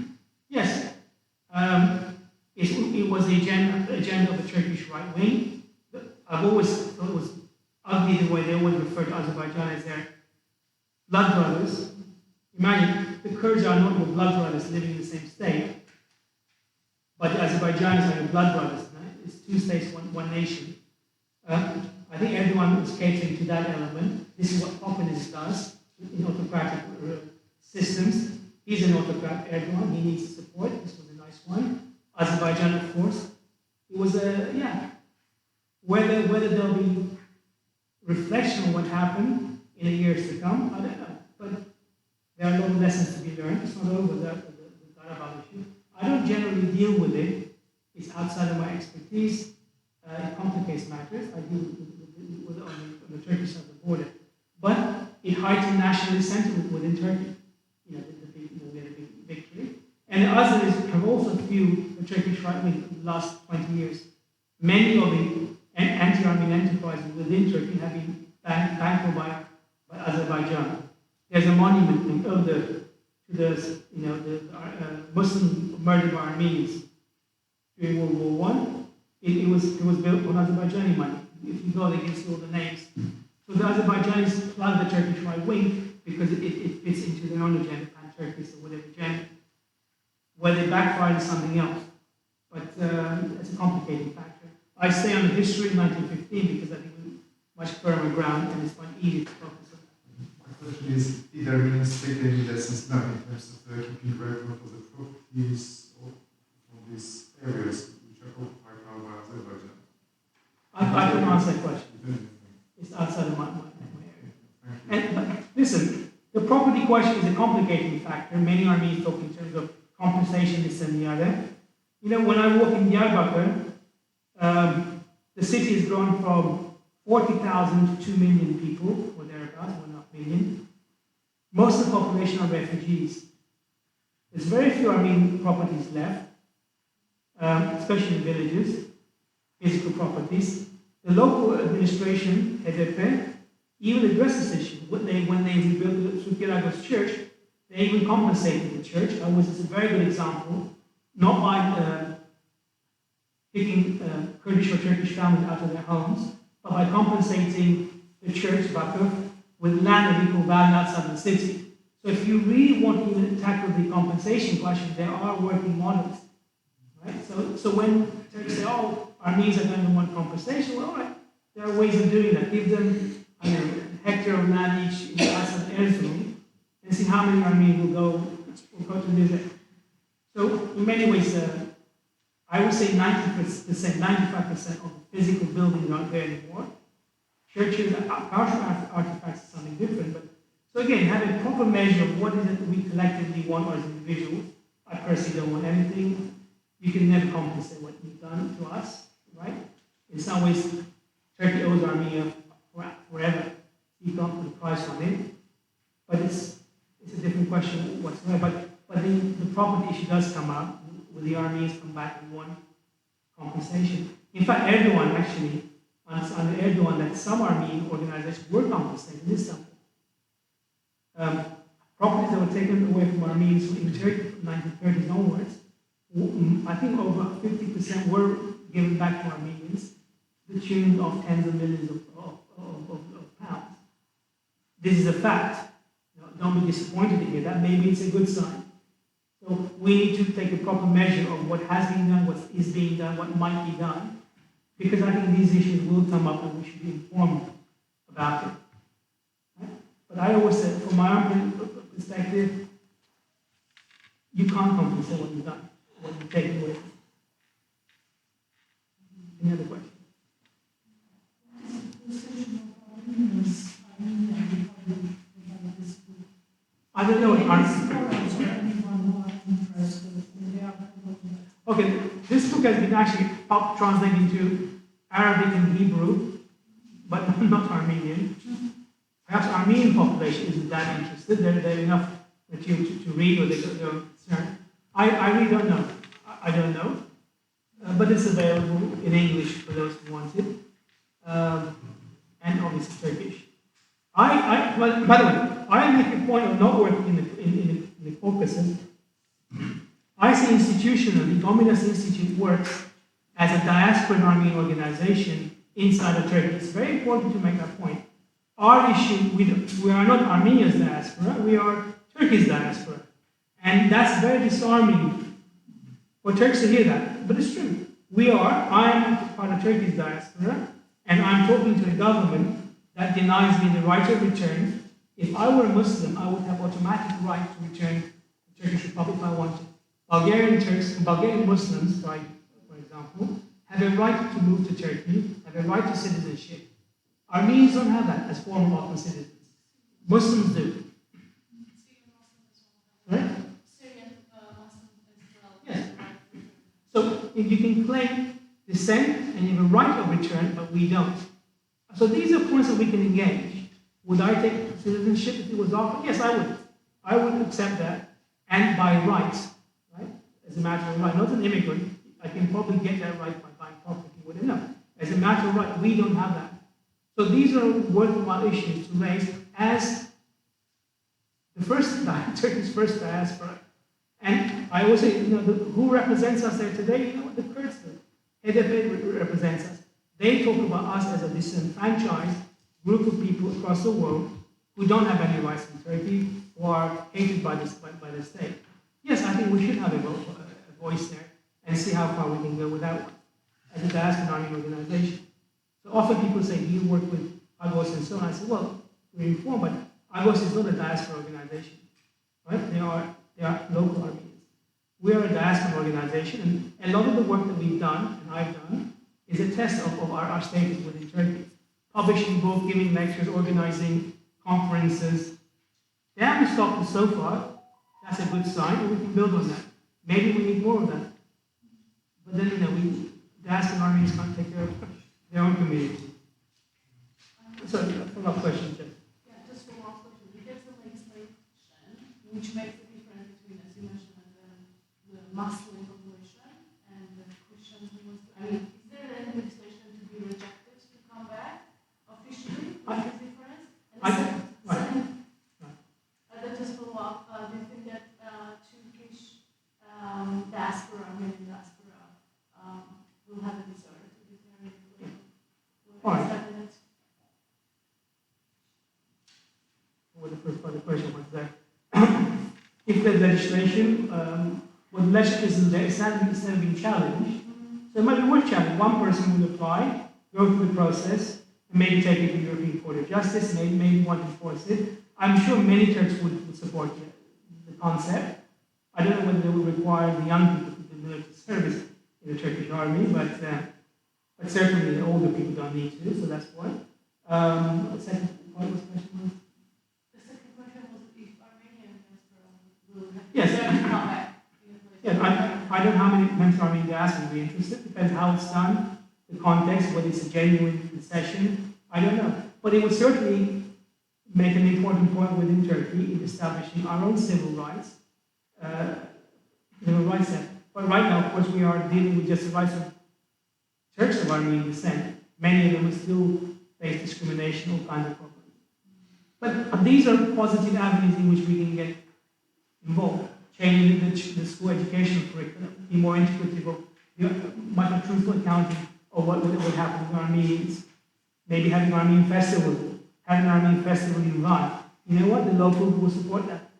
yes, it was the agenda of the Turkish right wing. I've always thought it was ugly the way they always refer to Azerbaijan as their blood brothers. Imagine, the Kurds are not your blood brothers living in the same state, but the Azerbaijanis are your blood brothers. Right? It's two states, one nation. I I think Erdogan was catering to that element. This is what populist does in autocratic systems. He's an autocrat, Erdogan. He needs support. This was a nice one. Azerbaijan, of course. It was whether there'll be reflection on what happened in the years to come, I don't know. But there are a lot of lessons to be learned. It's not over the Karabakh issue. I don't generally deal with it. It's outside of my expertise. It complicates matters. I deal with it on the Turkish side of the border. But it heightened nationalist sentiment within Turkey. You know, we had a big victory. And the Azeris have also fueled the Turkish right wing in the last 20 years. Many of the anti-Armenian enterprises within Turkey have been banked by Azerbaijan. There's a monument named to the Muslim murder by Armenians during World War I. It was built on Azerbaijani money. If you go, they can see all the names. So the Azerbaijanis love the Turkish right wing because it fits into their own agenda, pan-Turkish or whatever agenda. Where they backfire is something else. But it's a complicated factor. I stay on the history in 1915 because I think we're much firmer ground and it's much easier to focus on. My question is, did Armenians take any lessons now in terms of keeping record of the properties from these areas which are occupied now by Azerbaijan? I can answer that question. It's outside of my area. But listen, the property question is a complicating factor. Many Armenians talk in terms of compensation, this and the other. You know, when I walk in Diyarbakir, the city has grown from 40,000 to 2 million people, or thereabouts, 1.5 million. Most of the population are refugees. There's very few Armenian properties left, especially in villages, physical properties. The local administration, HDP, even addressed this issue. When they rebuilt the Sukiragos church, they even compensated the church. It's a very good example, not by kicking Kurdish or Turkish families out of their homes, but by compensating the church, Bakır, with land of equal value outside the city. So if you really want to even tackle the compensation question, there are working models. Right? So when Turks say, oh, Armenians are going to want compensation, well, all right, there are ways of doing that. Give them a hectare of land each outside Erzurum, and see how many Armenians will go to live there. So in many ways, I would say 90%, 95% of the physical buildings aren't there anymore. Churches, partial artifacts is something different. But so again, have a proper measure of what is it that we collectively want as individuals. I personally don't want anything. You can never compensate what you've done to us, right? In some ways, Turkey owes Armenia forever. You can't put a price on it. But it's a different question whatsoever. But the property issue does come up. Will the Armenians come back and want compensation? In fact, Erdogan actually, under Erdogan, that some Armenian organizations were compensated. This is something. Properties that were taken away from Armenians in Turkey from 1930s onwards, I think over 50% were given back to Armenians, to the tune of tens of millions of pounds. This is a fact. Don't be disappointed to hear that. Maybe it's a good sign. So we need to take a proper measure of what has been done, what is being done, what might be done, because I think these issues will come up and we should be informed about it. Right? But I always say, from my own perspective, you can't compensate what you've done, what you've taken away. Any other questions? I don't know. Okay, this book has been actually translated into Arabic and Hebrew, but not Armenian. Perhaps Armenian population isn't that interested. They're enough material to read, or they're concerned. I really don't know. I don't know. But it's available in English for those who want it. And obviously Turkish. By the way, I make a point of not working in the Caucasus. I see institutionally, Komitas Institute works as a diaspora Armenian organization inside of Turkey. It's very important to make that point. Our issue, we are not Armenia's diaspora, we are Turkey's diaspora. And that's very disarming for Turks to hear that. But it's true. I am part of Turkey's diaspora, and I'm talking to a government that denies me the right of return, if I were a Muslim, I would have automatic right to return to the Turkish Republic if I wanted. Bulgarian Turks, Bulgarian Muslims, for example, have a right to move to Turkey, have a right to citizenship. Armenians don't have that as former Ottoman citizens. Muslims do. Right? Syrian Muslims as well. Yes. So if you can claim descent and you have a right of return, but we don't. So these are points that we can engage. Would I take citizenship if it was offered? Yes, I would. I would accept that. And by rights, right? As a matter of right. Not an immigrant. I can probably get that right by buying property. Wouldn't know. As a matter of right, we don't have that. So these are worthwhile issues to raise as the first Turkey's first diaspora. And I always say, who represents us there today? You know what the Kurds do. HDP represents us. They talk about us as a disenfranchised group of people across the world who don't have any rights in Turkey, who are hated by the state. Yes, I think we should have a voice there and see how far we can go without one as a diaspora Armenian organization. So often people say, do you work with Agos and so on? I say, well, we're informed, but Agos is not a diaspora organization, right? They are local Armenians. We are a diaspora organization, and a lot of the work that we've done, and I've done, is a test of our status within Turkey. Publishing books, giving lectures, organizing conferences. They haven't stopped us so far. That's a good sign, and we can build on that. Maybe we need more of that. But then, diaspora Armenians can't take care of their own community. So, follow-up question, Jeff. Yeah, just one last question. Because the legislation, which makes the difference between, as you mentioned, the Muslim population and the Christian Muslim. Is there any legislation to be rejected to come back officially? What is the difference? Just follow up. Do you think that Turkish diaspora, Armenian diaspora, will have a desire to be married? All right. Well, the first part of the question was that if the legislation, when legislation is instead of being challenged, so it might be worth challenging. One person would apply, go through the process, and maybe take it to the European Court of Justice, maybe want to enforce it. I'm sure many Turks would support the concept. I don't know whether they would require the young people to do military service in the Turkish army, but certainly the older people don't need to, so that's one. The second part was the question was? The second question was if Armenian diaspora will have Yes. to come back. Yeah, I don't know how many members of Armenian diaspora would be interested. Depends how it's done, the context, whether it's a genuine concession. I don't know. But it would certainly make an important point within Turkey in establishing our own civil rights, set. But right now, of course, we are dealing with just the rights of Turks of Armenian descent. Many of them will still face discrimination, all kinds of problems. But these are positive avenues in which we can get involved. Changing the school educational curriculum, be more integrative of much more truthful accounting of what happened with Armenians. Maybe having an Armenian festival, having an Armenian festival in Van. You know what? The local will support that.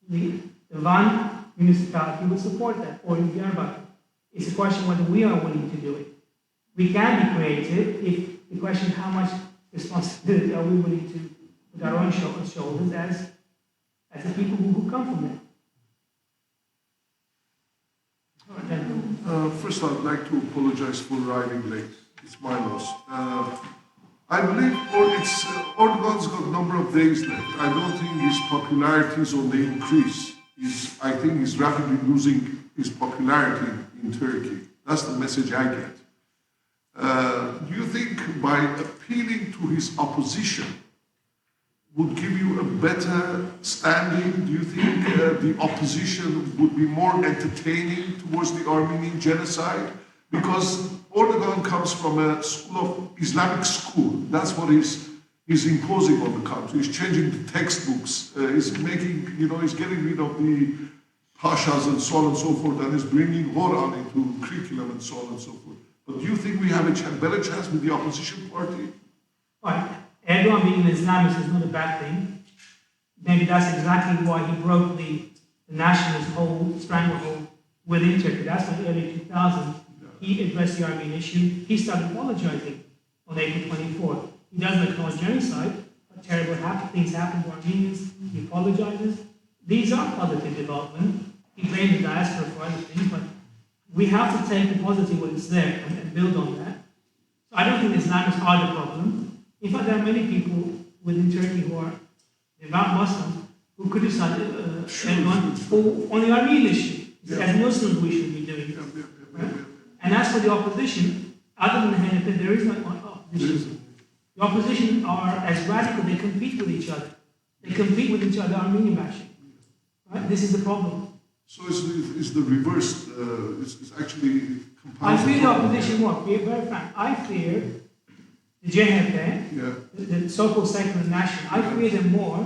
The Van municipality will support that, or in Diyarbakir. It's a question whether we are willing to do it. We can be creative if the question is how much responsibility are we willing to put our own shoulders as the people who come from there. First, I'd like to apologize for arriving late. It's my loss. I believe Erdogan's got a number of days left. I don't think his popularity is on the increase. I think he's rapidly losing his popularity in Turkey. That's the message I get. Do you think by appealing to his opposition would give you a better standing? Do you think the opposition would be more entertaining towards the Armenian genocide? Because Erdogan comes from a school of Islamic school. That's what he's imposing on the country. He's changing the textbooks. He's making, he's getting rid of the Pasha'S and so on and so forth, and is bringing Quran into curriculum and so on and so forth. But do you think we have a better chance with the opposition party? Right. Erdogan being an Islamist is not a bad thing. Maybe that's exactly why he broke the nationalist stranglehold within Turkey. That's in the early 2000s. He addressed the Armenian issue. He started apologizing on April 24th. He doesn't acknowledge genocide, but terrible things happen to Armenians. He apologizes. These are positive developments. He blames the diaspora for other things, but we have to take the positive when it's there and build on that. So I don't think the Islamists are the problem. In fact, there are many people within Turkey who are devout Muslims who criticize Erdogan on the Armenian issue. As Muslims, we should be doing it. Right? And as for the opposition, other than the HDP, there is no opposition. The opposition are as radical, they compete with each other. They compete with each other, Armenian bashing. Right? This is the problem. So it's the reverse, it's actually I compounded. fear the opposition more. Be very frank. I fear the JHP, the so-called secular national. I fear them more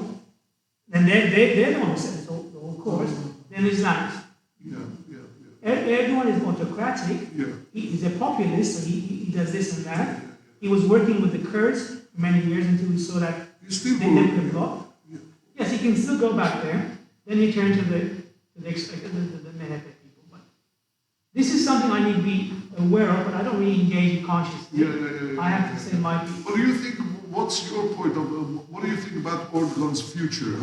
than they're the ones who set the whole course, than the Islamists. Erdogan is autocratic. He's a populist, so he does this and that. He was working with the Kurds for many years until he saw that they could block. Yes, he can still go back there. Then he turned to the MHP people. But this is something I need to be aware of, but I don't really engage in consciously. I have to say my view. What do you think? What's your point of? What do you think about Erdogan's future?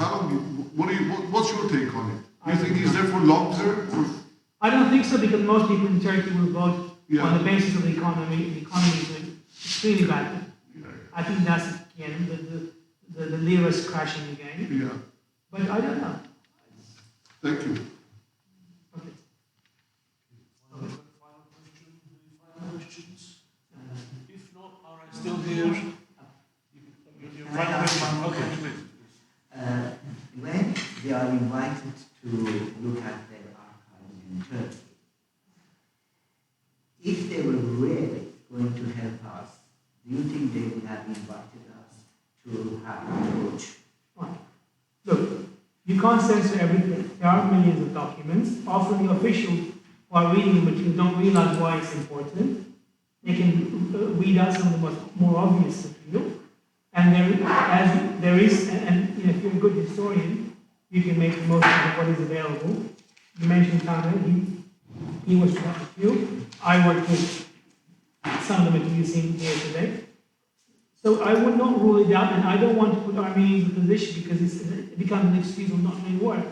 What's your take on it? Do you think he's there for long term? I don't think so, because most people in Turkey will vote on the basis of the economy. The economy is doing extremely badly. I think that's again the lira is crashing again. But I don't know. Thank you. Okay. Final question? Any final questions? If not, are I still here? You're right away. Okay, please. When they are invited to look at their archives in Turkey, if they were really going to help us, do you think they would have invited us to have an approach? Look, you can't censor everything. There are millions of documents. Often the officials who are reading the material don't realize why it's important. They can weed out some of the more obvious material. And there is, if you're a good historian, you can make the most of what is available. You mentioned Talaat, he was one of you. I worked with some of the material seen here today. So I would not rule it out, and I don't want to put Armenians in a position because it becomes an excuse of not doing work.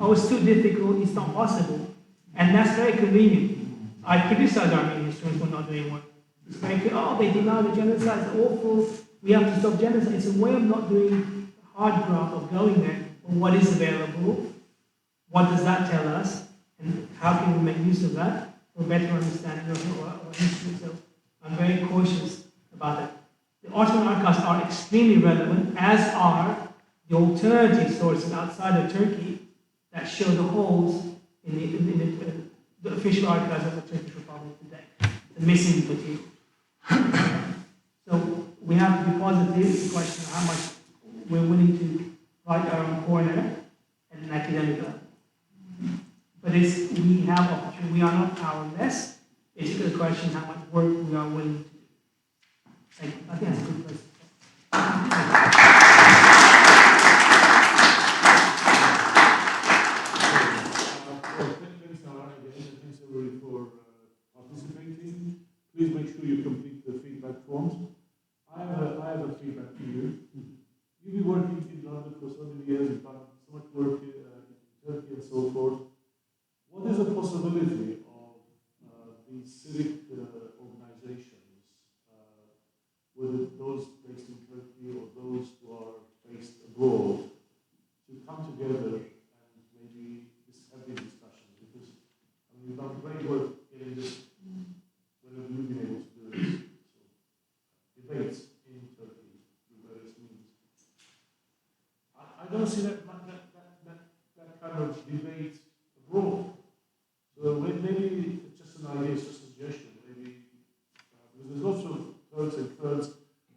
Oh, it's too difficult, it's not possible. And that's very convenient. I criticize Armenian historians for not doing work. It's very clear, they deny the genocide, it's awful, we have to stop genocide. It's a way of not doing hard graft of going there. But what is available? What does that tell us? And how can we make use of that for better understanding of our history? So I'm very cautious about that. The Ottoman archives are extremely relevant, as are the alternative sources outside of Turkey that show the holes in the official archives of the Turkish Republic today, the missing material. So we have to be positive. The question of how much we're willing to write our own corner at an academic level. But we have opportunity. We are not powerless. It's just a question how much work we are willing to do. Thank you. I think that's a good question. Thanks, Ara, again, and thanks everybody for participating. Please make sure you complete the feedback forms. I have a feedback to you. You've been working in London for so many years, you've done so much work in Turkey and so forth. What is the possibility of these civic organizations, whether those based in Turkey or those who are based abroad, to come together and maybe have these discussions? Because you've done great work getting this, whether you've been able to do it. So, debates in Turkey through various means. I don't see that kind of debate abroad. So maybe it's just an idea, it's just a suggestion. Maybe because there's lots of Turks and Kurds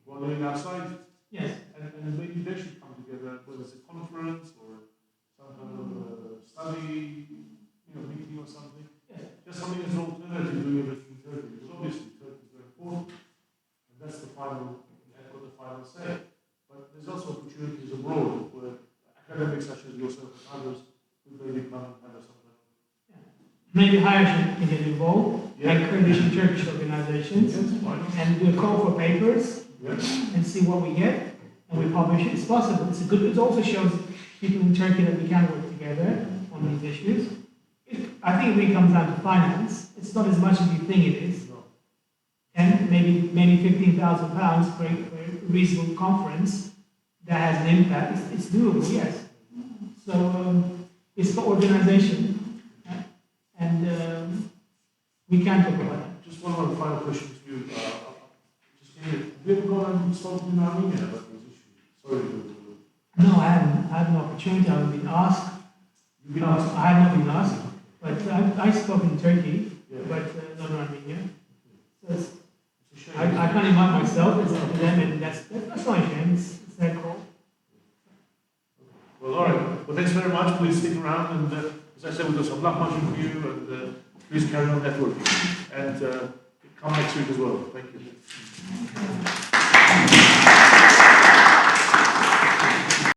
who are living outside. Yes. And maybe they should come together, whether it's a conference or some kind of study, meeting or something. Yes. Just something as an alternative to doing everything in Turkey, because obviously Turkey is very important, and that's the final say. But there's also opportunities abroad where academics such as yourself and others could maybe come and have something. Maybe HAYASHEN can get involved. and Kurdish and Turkish organizations, Yes, why not? and do a call for papers, Yeah. and see what we get, and we publish it. It's possible. It's a good. It also shows people in Turkey that we can work together on these issues. I think when it comes down to finance, it's not as much as you think it is. No. And maybe £15,000 for a reasonable conference that has an impact. It's doable, yes. So it's for organization, and we can talk about that. Just one other final question to you. Have you ever gone and spoken in Armenia about these issues? Sorry to... No, I haven't. I had an opportunity. I haven't been asked. You've been asked? I have not been asked, but I spoke in Turkey, Yeah. but not in Armenia. So It's a shame. I can't invite myself. It's up to them, and that's not a shame. It's their call. Well, all right. Well, thanks very much. Please stick around, and as I said, we've got some black magic for you, and please carry on networking. And come next week as well. Thank you.